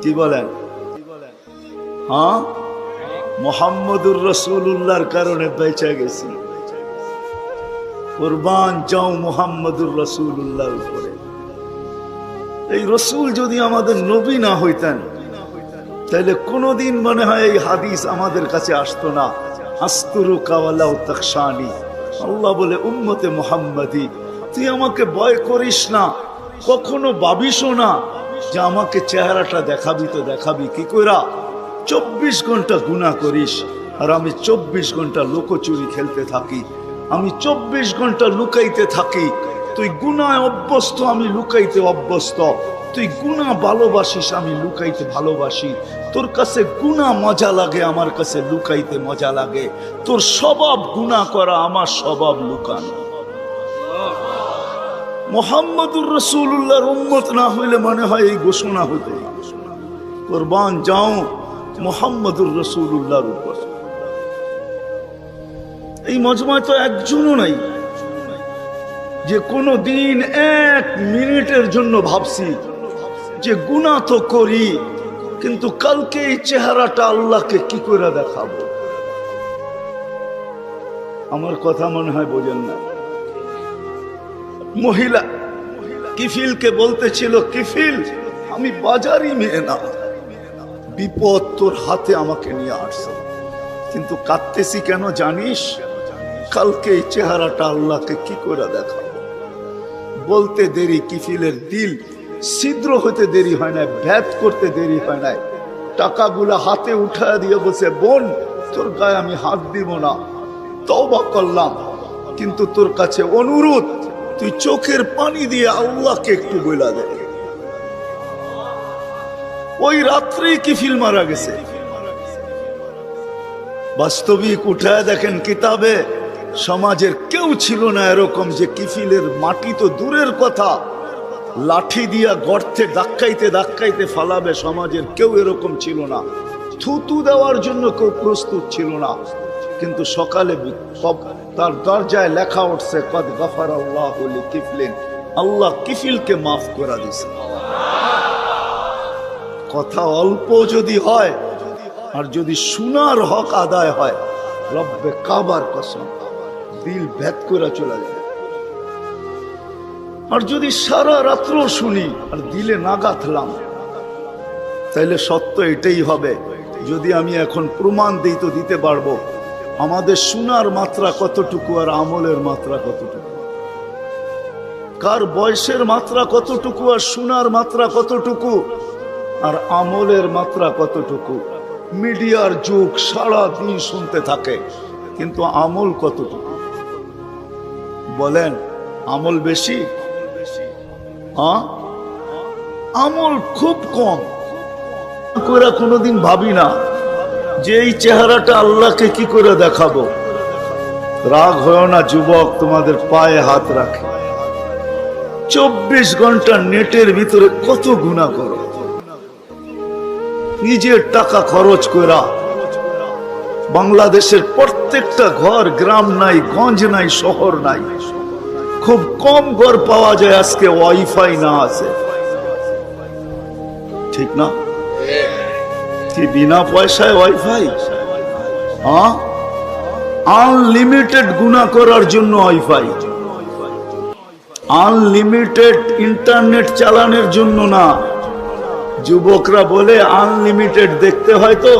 কি বলেন? হ্যাঁ, মুহাম্মদুর রাসূলুল্লাহর কারণে বেঁচে গেছি। কুরবান যাও মুহাম্মদুর রাসূলুল্লাহর উপরে। এই রসুল যদি আমাদের নবী না হইতেন তাহলে কোনোদিন মনে হয় এই হাদিস আমাদের কাছে আসতো না। আস্তুরুকা ওয়ালাউ তাখশানি, আল্লাহ বলে উম্মতে মুহাম্মাদি তুই আমাকে ভয় করিস না, কখনো ভাবিসও না যে আমাকে চেহারাটা দেখাবি। তো দেখাবি কি কইরা? 24 ঘন্টা গুনাহ করিস আর আমি 24 ঘন্টা লুকোচুরি খেলতে থাকি, আমি 24 ঘন্টা লুকাইতে থাকি। তুই গুনায় অভ্যস্ত, আমি লুকাইতে অভ্যস্ত। তুই গুনাহ ভালোবাসিস, আমি লুকাইতে ভালোবাসি। তোর কাছে গুনাহ মজা লাগে, আমার কাছে লুকাইতে মজা লাগে। তোর স্বভাব গুনাহ করা, আমার স্বভাব লুকানো। মুহাম্মদুর রাসূলুল্লাহর উম্মত না হইলে মনে হয় এই ঘোষণা হতো না, কুরবান যাও মুহাম্মদুর রাসূলুল্লাহর উপর। এই মজমায় তো একজনও নাই যে কোনো দিন 1 মিনিটের জন্য ভাবছি যে গুনাহ তো করি, কিন্তু কালকে এই চেহারাটা আল্লাহকে কি করে দেখাবো। আমার কথা মনে হয় বোঝেন না। মহিলা কিফিলকে বলতেছিল, কিফিল আমি বাজারি মেয়ে না, বিপদ তোর হাতে আমাকে নিয়ে আসছে, কিন্তু কাঁদতেছি কেন জানিস? কালকে এই চেহারাটা আল্লাহকে কি করে দেখাবো। বলতে দেরি কিফিলের দিল ছিদ্র হতে দেরি হয় না, ভেদ করতে দেরি হয় না। টাকাগুলা হাতে উঠায় দিয়ে বসে, বোন তোর গায়ে আমি হাত দিব না, তওবা করলাম, কিন্তু তোর কাছে অনুরোধ তুই চোখের পানি দিয়ে আল্লাহকে একটু বইলা দে। ওই রাত্রেই কিফিল মারা গেছে। বাস্তবিক উঠায় দেখেন কিতাবে, সমাজের কেউ ছিল না এরকম যে কিফিলের মাটি তো দূরের কথা, লাঠি দিয়া গর্তে ধাক্কাইতে ধাক্কাইতে ফালাবে, সমাজের কেউ এরকম ছিল না। থুতু দেওয়ার জন্য কেউ প্রস্তুত ছিল না। কিন্তু সকালে তার দরজায় লেখা উঠছে, কদ গফারাল্লাহু লিকিফলিন, আল্লাহ কিফিলকে মাফ করে দিয়েছে। কথা অল্প যদি হয় আর যদি শোনার হক আদায় হয়, রব্বে কাবার কসম দিল ভেদ করে চলে যায়। আর যদি সারা রাত্র শুনি আর দিলে না গাঁথলাম, তাইলে সত্য এটাই হবে। যদি আমি এখন প্রমাণ দিই তো দিতে পারবো আমাদের শোনার মাত্রা কতটুকু আর আমলের মাত্রা কতটুকু, কার বয়সের মাত্রা কতটুকু আর শোনার মাত্রা কতটুকু আর আমলের মাত্রা কতটুকু। মিডিয়ার যুগ, সারা দিন শুনতে থাকে, কিন্তু আমল কতটুকু বলেন? আমল বেশি? আমল খুব কম। করে কোনোদিন ভাবি না যে এই চেহারাটা আল্লাহকে কি করে দেখাবো। রাগ হয় না যুবক, তোমাদের পায়ে হাত রাখে। 24 ঘন্টা নেটের ভিতরে কত গুনাহ করো, নিজের টাকা খরচ করা। বাংলাদেশের প্রত্যেকটা ঘর, গ্রাম নাই, গঞ্জ নাই, শহর নাই, খুব কম ঘর পাওয়া যায় আজকে ওয়াইফাই না আছে। ঠিক না? কি বিনা পয়সায় ওয়াইফাই? আনলিমিটেড গুনাহ করার জন্য ওয়াইফাই, আনলিমিটেড ইন্টারনেট চালানোর জন্য না। যুবকরা বলে আনলিমিটেড দেখতে হয় তো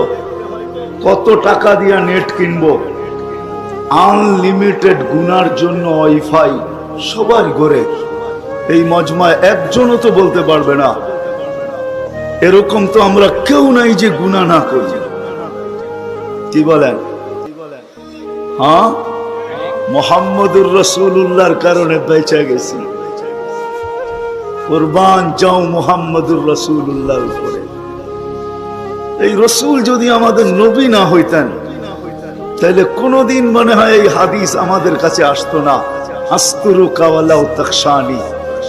কত টাকা দিয়া নেট কিনবো। আনলিমিটেড গুনার জন্য ওয়াইফাই সবার ঘরে। এই মজমায় একজনও তো বলতে পারবে না এরকম তো আমরা কেউ নাই যে গুনাহ না করি। কি বলেন? হ্যাঁ, মুহাম্মদুর রাসূলুল্লাহর কারণে বেঁচে গেছি। কুরবান যাও মুহাম্মদুর রাসূলুল্লাহর উপরে। এই রসুল যদি আমাদের নবী না হইতেন তাহলে কোনোদিন মনে হয় এই হাদিস আমাদের কাছে আসতো না। আস্তুরুকা ওয়ালাউ তাখশানি,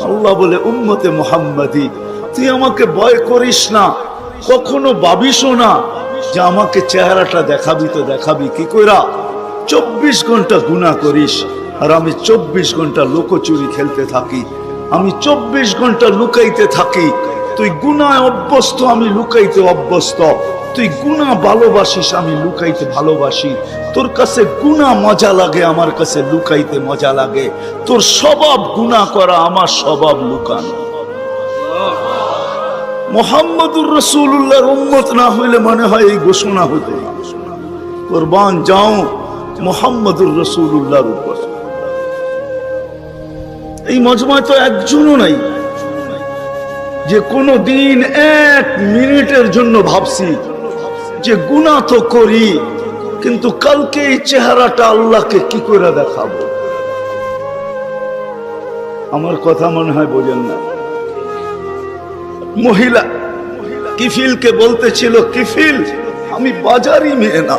আল্লাহ বলে উম্মতে মুহাম্মাদি তুই আমাকে ভয় করিস না, কখনো ভাবিসও না যে আমাকে চেহারাটা দেখাবি। তো দেখাবি কি কইরা? 24 ঘন্টা গুনাহ করিস আর আমি 24 ঘন্টা লুকোচুরি খেলতে থাকি, আমি 24 ঘন্টা লুকাইতে থাকি। তুই গুনায় অভ্যস্ত, আমি লুকাইতে অভ্যস্ত। তুই গুনাহ ভালোবাসিস, আমি লুকাইতে ভালোবাসি। তোর কাছে গুনাহ মজা লাগে, আমার কাছে লুকাইতে মজা লাগে। তোর স্বভাব গুনাহ করা, আমার স্বভাব লুকানো। মুহাম্মদুর রাসূলুল্লাহর উম্মত না হইলে মনে হয় এই ঘোষণা হতো না, কুরবান যাও মুহাম্মদুর রাসূলুল্লাহর উপর। এই মজমায় তো একজনও নাই যে কোনো দিন এক মিনিটের জন্য ভাবছি যে গুনাহ তো করি, কিন্তু কালকে এই চেহারাটা আল্লাহকে কি করে দেখাবো। আমার কথা মনে হয় বোঝেন না। মহিলা কিফিলকে বলতেছিল, কিফিল আমি বাজারি মেয়ে না,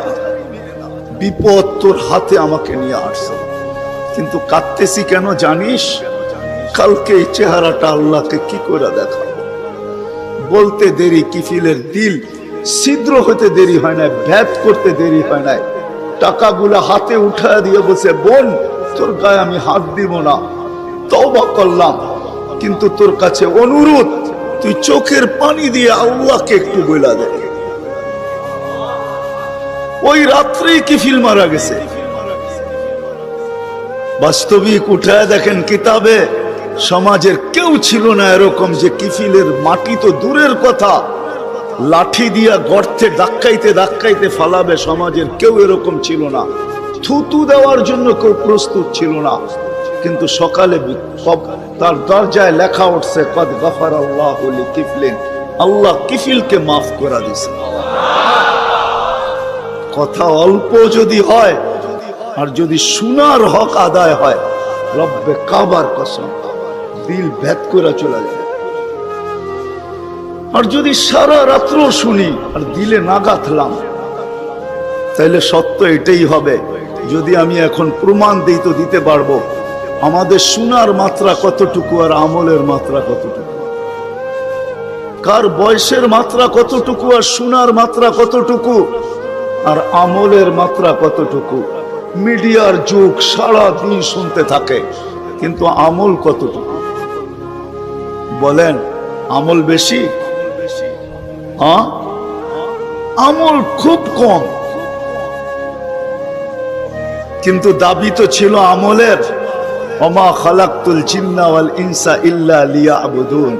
বিপদ তোর হাতে আমাকে নিয়ে আসছে, কিন্তু কাঁদতেছি কেন জানিস? কালকে এই চেহারাটা আল্লাহকে কি করে দেখাবো। বলতে দেরি কিফিলের দিল ছিদ্র হতে দেরি হয় না, ভেদ করতে দেরি হয় না। টাকাগুলা হাতে উঠায় দিয়ে বসে, বোন তোর গায়ে আমি হাত দিব না, তওবা করলাম, কিন্তু তোর কাছে অনুরোধ তুই চোখের পানি দিয়ে আল্লাহকে একটু বইলা দে। ওই রাত্রেই কিফিল মারা গেছে। বাস্তবিক উঠায় দেখেন কিতাবে, সমাজের কেউ ছিল না এরকম যে কিফিলের মাটি তো দূরের কথা, লাঠি দিয়া গর্তে ধাক্কাইতে ধাক্কাইতে ফালাবে, সমাজের কেউ এরকম ছিল না। থুতু দেওয়ার জন্য কেউ প্রস্তুত ছিল না। কিন্তু সকালে তার দরজায় লেখা উঠছে, কদ গফারাল্লাহু লিকিফলিন, আল্লাহ কিফিলকে মাফ করে দিয়েছে। কথা অল্প যদি হয় আর যদি শোনার হক আদায় হয়, রব্বে কাবার কসম দিল ভেদ করে চলে যায়। আর যদি সারা রাত্র শুনি আর দিলে না গাঁথলাম, তাহলে সত্য এটাই হবে। যদি আমি এখন প্রমাণ দিই তো দিতে পারবো আমাদের শোনার মাত্রা কতটুকু আর আমলের মাত্রা কতটুকু, কার বয়সের মাত্রা কতটুকু আর শোনার মাত্রা কতটুকু আর আমলের মাত্রা কতটুকু। মিডিয়ার যুগ, সারা দিন শুনতে থাকে, কিন্তু আমল কতটুকু বলেন? আমল বেশি? আমল খুব কম, কিন্তু দাবি তো ছিল আমলের। ওমা খালাকতুল জিন্না ওয়াল ইনসা ইল্লা লিয়াবুদুন,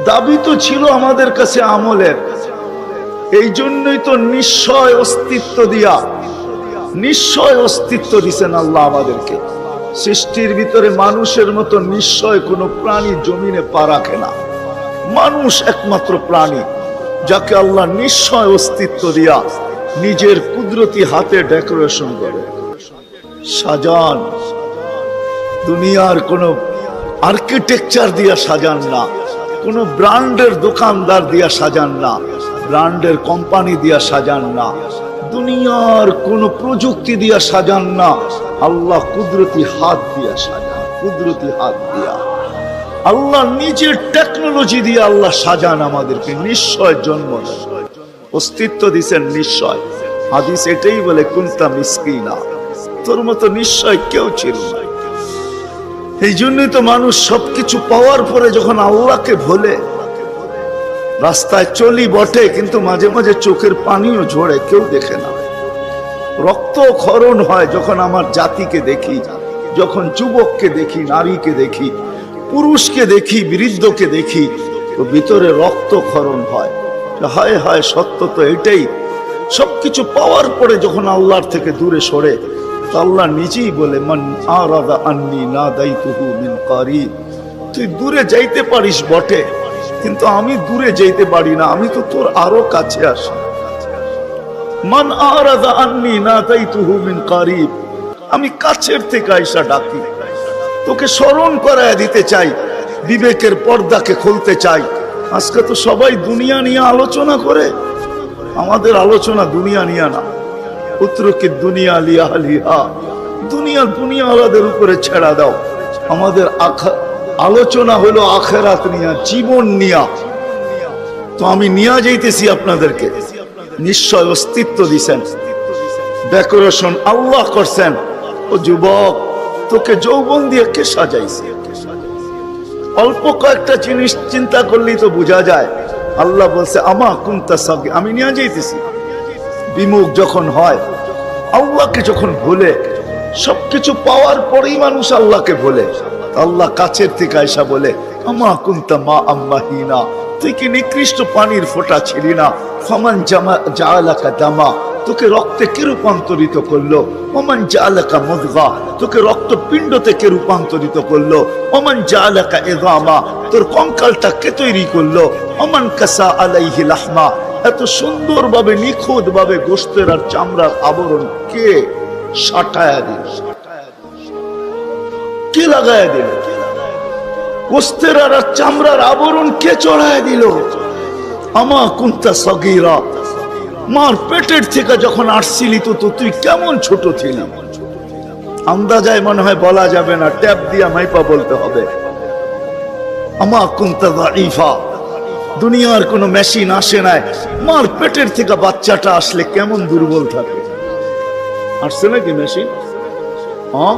দাবি তো ছিল আমাদের কাছে আমলের। এই জন্যই তো নিশ্চয় অস্তিত্ব দিয়া, নিশ্চয় অস্তিত্ব দিছেন আল্লাহ আমাদেরকে। সৃষ্টির ভিতরে মানুষের মতো নিশ্চয় কোনো প্রাণী জমিনে পা রাখে না। মানুষ একমাত্র প্রাণী যাকে আল্লাহ নিশ্চয় অস্তিত্ব দিয়া নিজের কুদরতি হাতে ডেকোরেশন করে সাজান। দুনিয়ার কোনো আর্কিটেকচার দিয়া সাজান না, কোনো ব্র্যান্ডের দোকানদার দিয়া সাজান না, ব্র্যান্ডের কোম্পানি দিয়া সাজান না, দুনিয়ার কোনো প্রযুক্তি দিয়া সাজান না। আল্লাহ কুদরতি হাত দিয়া সাজান, কুদরতি হাত দিয়া আল্লাহ নিজের টেকনোলজি দিয়ে আল্লাহ সাজান আমাদেরকে। নিশ্চয় জন্ম অস্তিত্ব দিছেন নিশ্চয়। হাদিস এটাই বলে, কুনতা মিসকিনা, তোর মতো নিশ্চয় কেউ ছিল না। এই জন্যই তো মানুষ সবকিছু পাওয়ার পরে যখন আল্লাহকে ভোলে, রাস্তায় চলি বটে কিন্তু মাঝে মাঝে চোখের পানিও ঝরে, কেউ দেখে না। রক্ত ক্ষরণ হয় যখন আমার জাতিকে দেখি, যখন যুবককে দেখি, নারীকে দেখি, পুরুষকে দেখি, বৃদ্ধকে দেখি, তো ভিতরে রক্ত ক্ষরণ হয়। হায় হায়, সত্য তো এটাই। সবকিছু পাওয়ার পরে যখন আল্লাহর থেকে দূরে সরে, তো আল্লাহ নিজেই বলে, মান আরাদা আন্নি নাদাইতুহু মিন কারিব, তুই দূরে যাইতে পারিস বটে, কিন্তু আমি দূরে যাইতে পারি না, আমি তো তোর আরো কাছে আসি। মান আরাদা আন্নি নাদাইতুহু মিন কারিব, আমি কাছের থেকে আইসা ডাকি, তোকে স্মরণ করায় দিতে চাই, বিবেকের পর্দাকে খুলতে চাই। আজকে তো সবাই দুনিয়া নিয়ে আলোচনা করে, আমাদের আলোচনা দুনিয়া নিয়ে না। পুত্রকে দুনিয়া লিয়া লিহা, দুনিয়া দুনিয়াওয়ালাদের উপরে ছেড়া দাও। আমাদের আলোচনা হলো আখেরাত নিয়া, জীবন নিয়া। তো আমি নিয়ে যাইতেছি আপনাদেরকে। নিশ্চয় অস্তিত্ব দিছেন, ডেকোরেশন আল্লাহ করছেন। ও যুবক, তোকে যৌবন দিয়ে কে সাজাইছে? অল্প কয়েকটা জিনিস চিন্তা করলেই তো বোঝা যায়। আল্লাহ বলছে, আমা কুনতা সাগি, আমি নিয়ে যাইতেছি। বিমুখ যখন হয়, আল্লাহকে যখন ভুলে, সবকিছু পাওয়ার পরেই মানুষ আল্লাহকে ভুলে, আল্লাহ কাছের থেকে আয়সা বলে, আমা কুনতা মা আম্মাহিনা, তুই কি নিকৃষ্ট পানির ফোঁটা ছিলি না? ফামান জাআলাকা দামা, তোকে রক্তে কে রূপান্তরিত করলো? ওমান জাআলাকা মুদগা, তোকে রক্তপিণ্ডতে কে রূপান্তরিত করলো? ওমান জাআলাকা ইযামা, তোর কঙ্কালটা কে তৈরি করলো? ওমান কাসা আলাইহি লাহমা, এত সুন্দরভাবে নিখুঁতভাবে গোশতের আর চামড়ার আবরণ কে সাটায়া দিল? কে লাগায়া দিল? গোশতের আর চামড়ার আবরণ কে চড়ায়া দিল? আমা কুনতা সগীরা, মার পেটের থেকে যখন আসছিলি তো তুই কেমন ছোট ছিলি? আন্দাজায় মনে হয় বলা যাবে না, ট্যাপ দিয়া মাইপা বলতে হবে। আমা কুনতা দাঈফা, দুনিয়ার কোনো মেশিন আসে নাই, মার পেটের থেকে বাচ্চাটা আসলে কেমন দুর্বল থাকে। আসছে নাকি মেশিন? হ্যাঁ,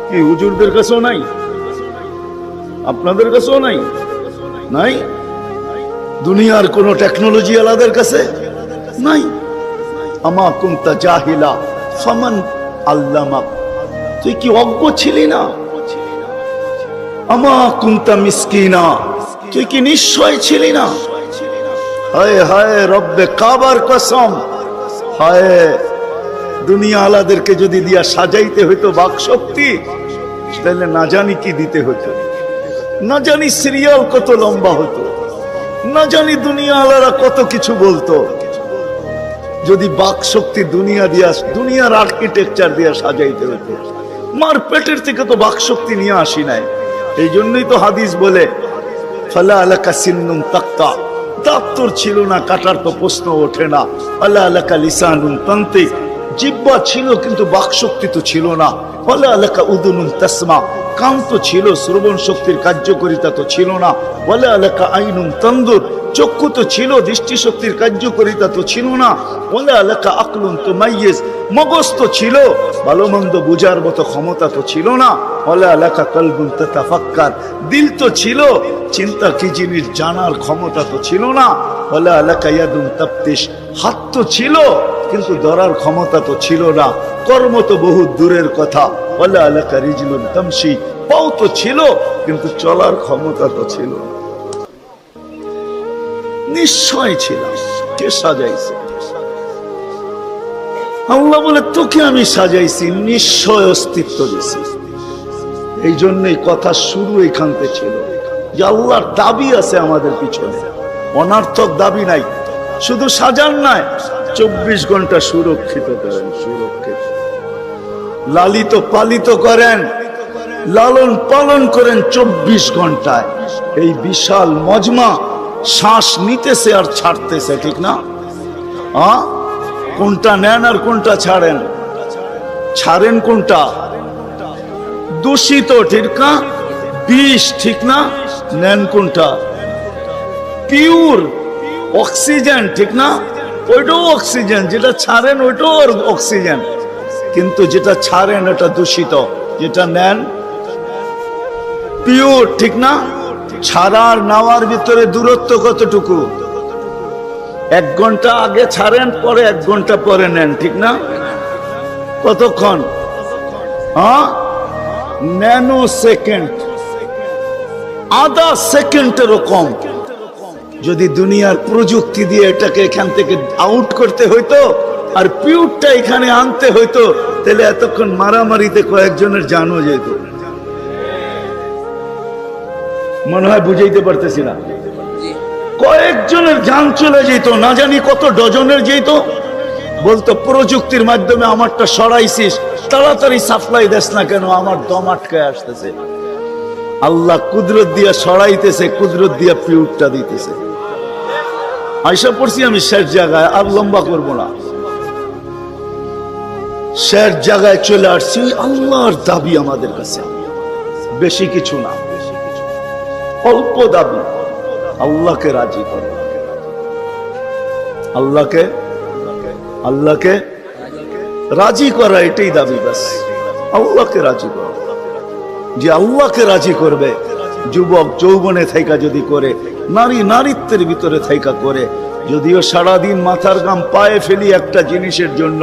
কি হুজুরদের কাছেও নাই? আপনাদের কাছেও নাই? নাই? দুনিয়ার কোন টেকনোলজি আলাদের কাছে নাই। আমা কুনতা জাহিলা ফামান আল্লামাক, তুই কি অজ্ঞ ছিলি না? আমা কুনতা মিসকিনা, তুই কি নিশ্চয় ছিলি না? হায় হায় রব্বে কাবার কসম, হায় দুনিয়া আলাদেরকে যদি দিয়া সাজাইতে হইতো বাক শক্তি, তাহলে না জানি কি দিতে হতো, না জানি সিরিয়াল কত লম্বা হতো, না জানি দুনিয়া আলারা কত কিছু বলতো। যদি বাক শক্তি দুনিয়া দিয়া, দুনিয়ার আর্কিটেকচার দিয়া সাজাইতে হতো। মার পেটের থেকে তো বাক শক্তি নিয়ে আসি নাই। এই জন্যই তো হাদিস বলে ফালা আলাকা সিন্নুন তাক্তা, দাঁত তোর ছিল না, কাটার তো প্রশ্ন ওঠে না। ফালা আলাকা লিসানুন তান্তিক, জিহ্বা ছিল কিন্তু বাক শক্তি তো ছিল না। ফালা আলাকা উদুনুন তাসমা, কান তো ছিল, শ্রবণ শক্তির কার্যকারিতা তো ছিল না। ওয়ালা আলাকা আইনুন তানদুর, চক্ষু তো ছিল, দৃষ্টি শক্তির কার্যকারিতা তো ছিল না। ওয়ালা আলাকা আকলুন তুমাইয়িজ, মগজ তো ছিল, ভালো মন্দ বুঝার মতো ক্ষমতা তো ছিল না। ওয়ালা আলাকা কলবুন তাতাফাক্কার, দিল তো ছিল, চিন্তা কি জিনিস জানার ক্ষমতা তো ছিল না। ওয়ালা আলাকা ইয়াদুন তাফতিশ, হাত তো ছিল কিন্তু ধরার ক্ষমতা তো ছিল না। কর্ম তো বহু দূরের কথা। ওয়ালা আলাকা রিজলুন তামশি, পাও তো ছিল কিন্তু চলার ক্ষমতা তো ছিল না। নিশ্চয় ছিল, কে সাজাইছে? আল্লাহ বলে তোকে আমি সাজাইছি, নিশ্চয় অস্তিত্ব দিছি। এই জন্যই কথা শুরু এখান থেকে ছিল যে আল্লাহর দাবি আছে আমাদের পিছনে, অনার্থক দাবি নাই। শুধু সাজান নাই, 24 ঘন্টা সুরক্ষিত করেন, সুরক্ষিত লালিত পালিত করেন, লালন পালন করেন 24 ঘন্টায়। এই বিশাল মজমা শ্বাস নিতেছে আর ছাড়তেছে, ঠিক না? কোনটা নেন আর কোনটা ছাড়েন? ছাড়েন কোনটা? দূষিত, ঠিক না? বিষ, ঠিক না? নেন কোনটা? পিওর অক্সিজেন, ঠিক না? ওইটাও অক্সিজেন, যেটা ছাড়েন ওইটাও অক্সিজেন। কিন্তু যেটা ছাড়েন ওটা দূষিত, যেটা নেন পিওর, ঠিক না? ছাড়ার নেওয়ার ভিতরে দূরত্ব কতটুকু? 1 ঘন্টা আগে ছাড়েন, পরে 1 ঘন্টা পরে নেন, ঠিক না? কতক্ষণ? ন্যানো সেকেন্ড, আধা সেকেন্ডেরও কম। যদি দুনিয়ার প্রযুক্তি দিয়ে এটাকে এখান থেকে আউট করতে হইতো আর পিউরটা এখানে আনতে হইতো, তাহলে এতক্ষণ মারামারিতে কয়েকজনের জানও যেত। মনে হয় বুঝাইতে পারতেছি না। কয়েকজনের জান চলে যেত, না জানি কত ডজনের যেত। বলতো প্রযুক্তির মাধ্যমে আমারটা সরাইছিস, তাড়াতাড়ি সাপ্লাই দেস না কেন, আমার দম আটকে আসতেছে। আল্লাহ কুদরত দিয়া সরাইতেছে, কুদরত দিয়া পিউরটা দিতেছে। আয়সা পড়ছি আমি শেষ জায়গায়, আর লম্বা করবো না। শেষ জায়গায় চলে আসছি। আল্লাহর দাবি আমাদের কাছে বেশি কিছু না, অল্প দাবি। আল্লাহকে রাজি করো, আল্লাহকে রাজি করা, এটাই দাবি। ব্যাস আল্লাহকে রাজি করো। যে আল্লাহকে রাজি করবে, যুবক যৌবনে থাইকা যদি করে, নারী নারীত্বের ভিতরে থাইকা করে, যদিও সারাদিন মাথার গাম পায়ে ফেলি একটা জিনিসের জন্য,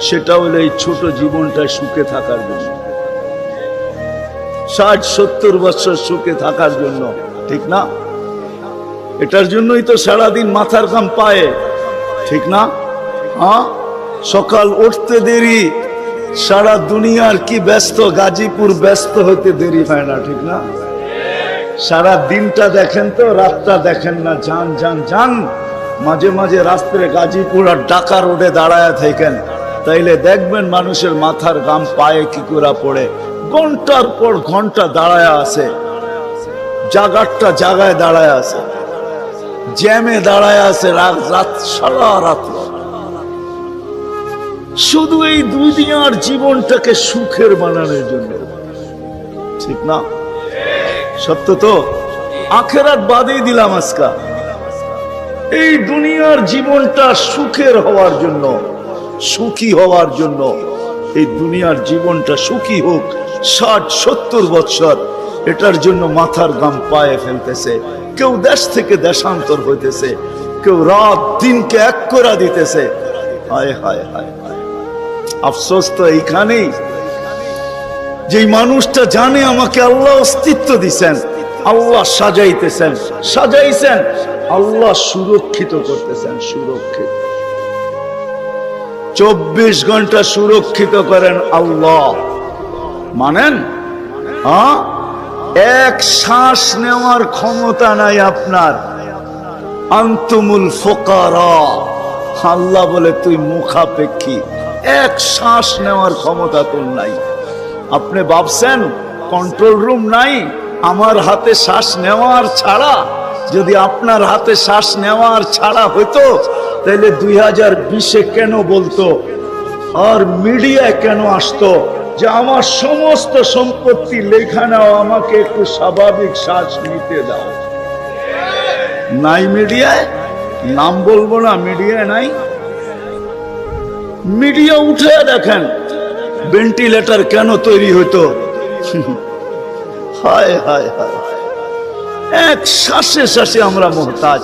সেটা হলো এই ছোট জীবনটা সুখে থাকার জন্য, 60-70 বছর সুখে থাকার জন্য। ঠিক না? এটার জন্যই তো সারাদিন মাথার ঘাম পায়ে, ঠিক না? হ্যাঁ, সকাল উঠতে দেরি, সারা দুনিয়ার কি ব্যস্ত, গাজীপুর ব্যস্ত হইতে দেরি হয় না, ঠিক না? সারা দিনটা দেখেন তো, রাতটা দেখেন না, যান যান যান। মাঝে মাঝে রাস্তায় গাজীপুর আর ঢাকা রোডে দাঁড়ায় থাকেন, তাইলে দেখবেন মানুষের মাথার ঘাম পায়ে কি করে পড়ে। ঘন্টার পর ঘন্টা দাঁড়ায় আছে, জাগারটা জায়গায় দাঁড়ায় আছে, জ্যামে দাঁড়ায় আছে, রাত সারা রাত। শুধু এই দুনিয়ার জীবনটাকে সুখের বানানোর জন্য, ঠিক না? সত্য তো? আখেরাত বাদেই দিলাম আজকা, এই দুনিয়ার জীবনটা সুখের হওয়ার জন্য, সুখী হওয়ার জন্য। এই দুনিয়ার জীবনটা সুখী হোক 60-70 বছর, এটার জন্য মাথার ঘাম পায়ে ফেলতেছে। কেউ দেশ থেকে দেশান্তর হইতেছে, কেউ রাত দিনকে এক করে দিতেছে। হায় হায় হায়, আফসোস তো এইখানেই, যেই মানুষটা জানে আমাকে আল্লাহ অস্তিত্ব দিছেন, আল্লাহ সাজাইতেছেন, সাজাইছেন, আল্লাহ সুরক্ষিত করতেছেন, সুরক্ষিত 24 ঘন্টা সুরক্ষিত করেন আল্লাহ। মানেন? হ্যাঁ, এক শ্বাস নেওয়ার ক্ষমতা নাই আপনার। আনতুমুল ফুকারা, আল্লাহ বলে তুই মুখাপেক্ষী, এক শ্বাস নেওয়ার ক্ষমতা তোর নাই। আপনি ভাবছেন কন্ট্রোল রুম নাই? আমার হাতে শ্বাস নেওয়ার ছাড়া, যদি আপনার হাতে শ্বাস নেওয়ার ছাড়া হইতো, তাহলে 2020-এ কেন বলতো আর মিডিয়ায় কেন আসতো যে আমার সমস্ত সম্পত্তি লেখা নাও, আমাকে একটু স্বাভাবিক শ্বাস নিতে দাও? নাই মিডিয়ায়, নাম বলবো না, মিডিয়ায় নাই। মিডিয়া উঠে দেখেন ভেন্টিলেটর কেন তৈরি হতো। হায় হায় হায়, এক শ্বাসে শ্বাসে আমরা মুহতাজ।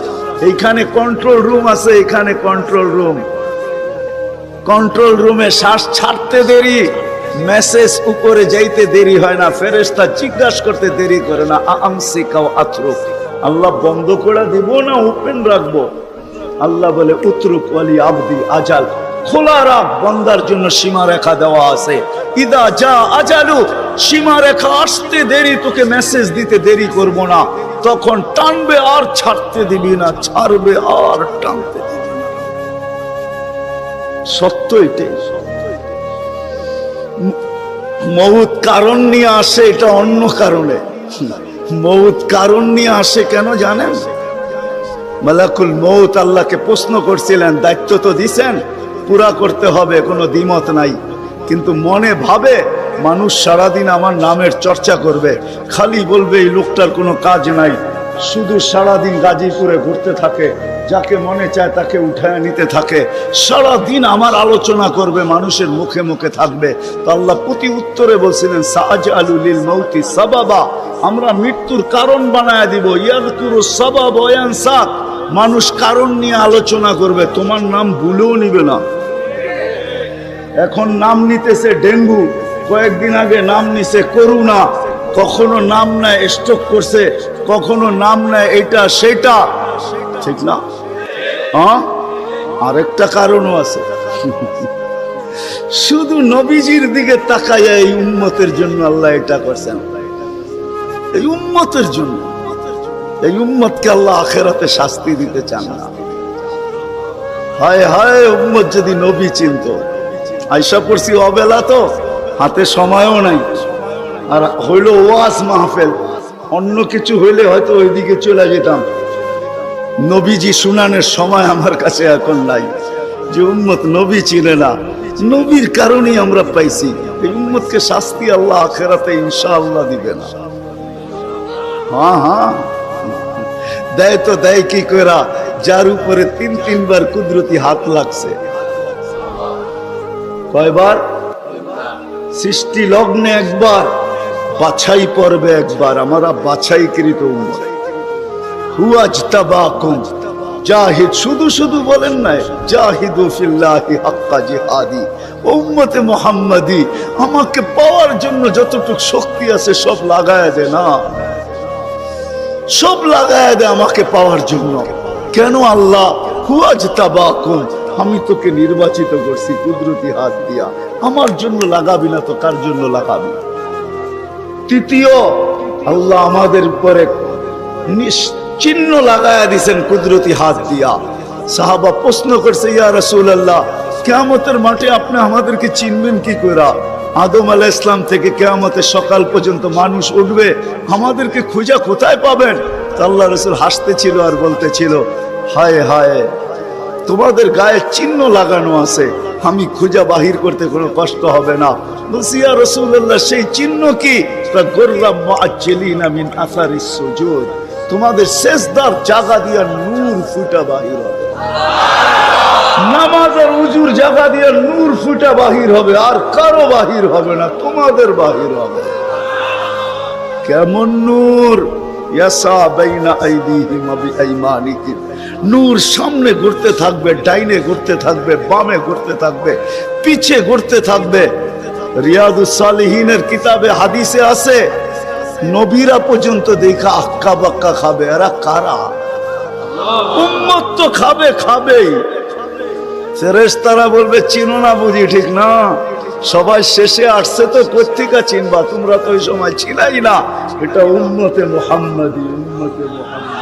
এইখানে কন্ট্রোল রুম আছে, এখানে কন্ট্রোল রুম, কন্ট্রোল রুমে শ্বাস ছাড়তে দেরি, মেসেজ উপরে যাইতে দেরি হয় না, ফেরেশতা জিজ্ঞাসা করতে দেরি করে না। আমসিকা ওয়া আতরুক, আল্লাহ বন্ধ করে দিব না ওপেন রাখবো? আল্লাহ বলে উতরুক ওয়ালি আবদি আজাল, খোলা রাখ, বান্দার জন্য সীমা রেখা দেওয়া আছে। ইদা যা আজালু, সীমা রেখা আসতে দেরি, তোকে মেসেজ দিতে দেরি করব না, তখন টানবে আর ছাড়তে দিবি না, ছাড়বে আর টানতে দিবি না। সত্য এটাই। মউত কারণ নিয়ে আসে, এটা অন্য কারণে। মউত কারণ নিয়ে আসে কেন জানেন? মালাকুল মউত আল্লাহকে প্রশ্ন করছিলেন, দায়িত্ব তো দিছেন, পুরা করতে হবে, কোনো দ্বিমত নাই, কিন্তু মনে ভাবে মানুষ সারাদিন আমার নামের চর্চা করবে, খালি বলবে এই লোকটার কোনো কাজ নাই, শুধু সারাদিন গাজীপুরে ঘুরতে থাকে, যাকে মনে চায় তাকে উঠায় নিতে থাকে, সারাদিন আমার আলোচনা করবে, মানুষের মুখে মুখে থাকবে। তো আল্লাহ প্রতি উত্তরে বলছিলেন সাআজআলু লিল মাউতি সাবাবা, আমরা মৃত্যুর কারণ বানায় দিব। ইয়াযকুরু সাবাব ওয়া ইয়ানসা, মানুষ কারণ নিয়ে আলোচনা করবে, তোমার নাম ভুলেও নিবে না। এখন নাম নিতেছে ডেঙ্গু, কয়েকদিন আগে নাম নিছে করোনা, কখনো নাম নেয় স্ট্রোক করছে, কখনো নাম নেয় এটা সেটা, ঠিক না? হ্যাঁ, আরেকটা কারণও আছে। শুধু নবীজির দিকে তাকাইয়া এই উম্মতের জন্য আল্লাহ এটা করছেন, এই উম্মতের জন্য। এই উম্মতকে আল্লাহ আখিরাতে শাস্তি দিতে চান না। হায় হায়, উম্মত যদি নবী চিনত। আয়সা পড়ছি অবেলা, তো হাতে সময়ও নাই, আর হইল ওয়াজ মাহফিল, অন্য কিছু হইলে হয়তো ওইদিকে চলে যেতাম। নবীজি শুনানের সময় আমার কাছে এখন নাই। যে উম্মত নবী চিনে না, নবীর কারণেই আমরা পাইছি। এই উম্মতকে শাস্তি আল্লাহ আখিরাতে ইনশাআল্লাহ দিবে না। হ্যাঁ হ্যাঁ, দেয় তো দেয় কি করা, যার উপরে 3 বার কুদরতি হাত লাগছে। কয়বার? সৃষ্টি লগ্নে একবার, বাছাই পর্বে একবার। আমরা বাছাইকৃত উম্মত। হুয়াজতাবাকুম, জাহিদ, শুধু শুধু বলেন নাই, জাহিদু ফিল্লাহি হাক্কা জিহাদি। উম্মতে মুহাম্মাদি, আমাকে পাওয়ার জন্য যতটুকু শক্তি আছে সব লাগায় দে না। সব লাগায় দেয় আমাকে পাওয়ার জন্য। কেন আল্লাহ? হুয়াজতাবাকুম, আমি তোকে নির্বাচিত করছি কুদরতি হাত দিয়া, আমার জন্য লাগাবি না তো কার জন্য লাগাবি? তৃতীয়, আল্লাহ আমাদের উপরে চিহ্ন লাগায়া দিছেন কুদরতি হাত দিয়া। সাহাবা প্রশ্ন করছে, ইয়া রাসূলুল্লাহ, কিয়ামতের মাঠে আপনি আমাদেরকে চিনবেন কি করে? আদম আলাইহিস সালাম থেকে কিয়ামতের সকাল পর্যন্ত মানুষ উঠবে, আমাদেরকে খুঁজা কোথায় পাবেন? আল্লাহ রাসূল হাসতেছিল আর বলতেছিল, হায় হায়, তোমাদের গায়ে চিহ্ন লাগানো আছে, আমি খুঁজা বাহির করতে কোনো কষ্ট হবে না। বলছি, ইয়া রাসূলুল্লাহ, সেই চিহ্ন কি? গুররাম মুআজ্জিলিনা মিন আসারিস সুজুদ, তোমাদের সেজদার জায়গা দিয়া নূর ফুটা বাহির হবে। নামাজের উজুর জায়গা দিয়ে নূর ফুটা বাহির হবে, আর কারো বাহির হবে না, তোমাদের বাহির হবে। কেমন নূর? ইয়াসা বাইনা আইদিহিম ওয়া বিআইমানিহিম, নূর সামনে ঘুরতে থাকবে, ডাইনে ঘুরতে থাকবে, বামে ঘুরতে থাকবে, পিছে ঘুরতে থাকবে। রিয়াদুস সালিহিনের কিতাবে হাদিসে আছে, নবীরা পর্যন্ত দেখা আক্কা বাক্কা খাবে। এরা কারা? উম্মত তো খাবে, খাবেই। ফেরেশতারা বলবে, চিনো না বুঝি? ঠিক না, সবাই শেষে আসছে তো কোত্থেকে চিনবা? তোমরা তো ওই সময় ছিলাই না। এটা উম্মতে মুহাম্মাদি, উম্মতে মুহাম্মাদি।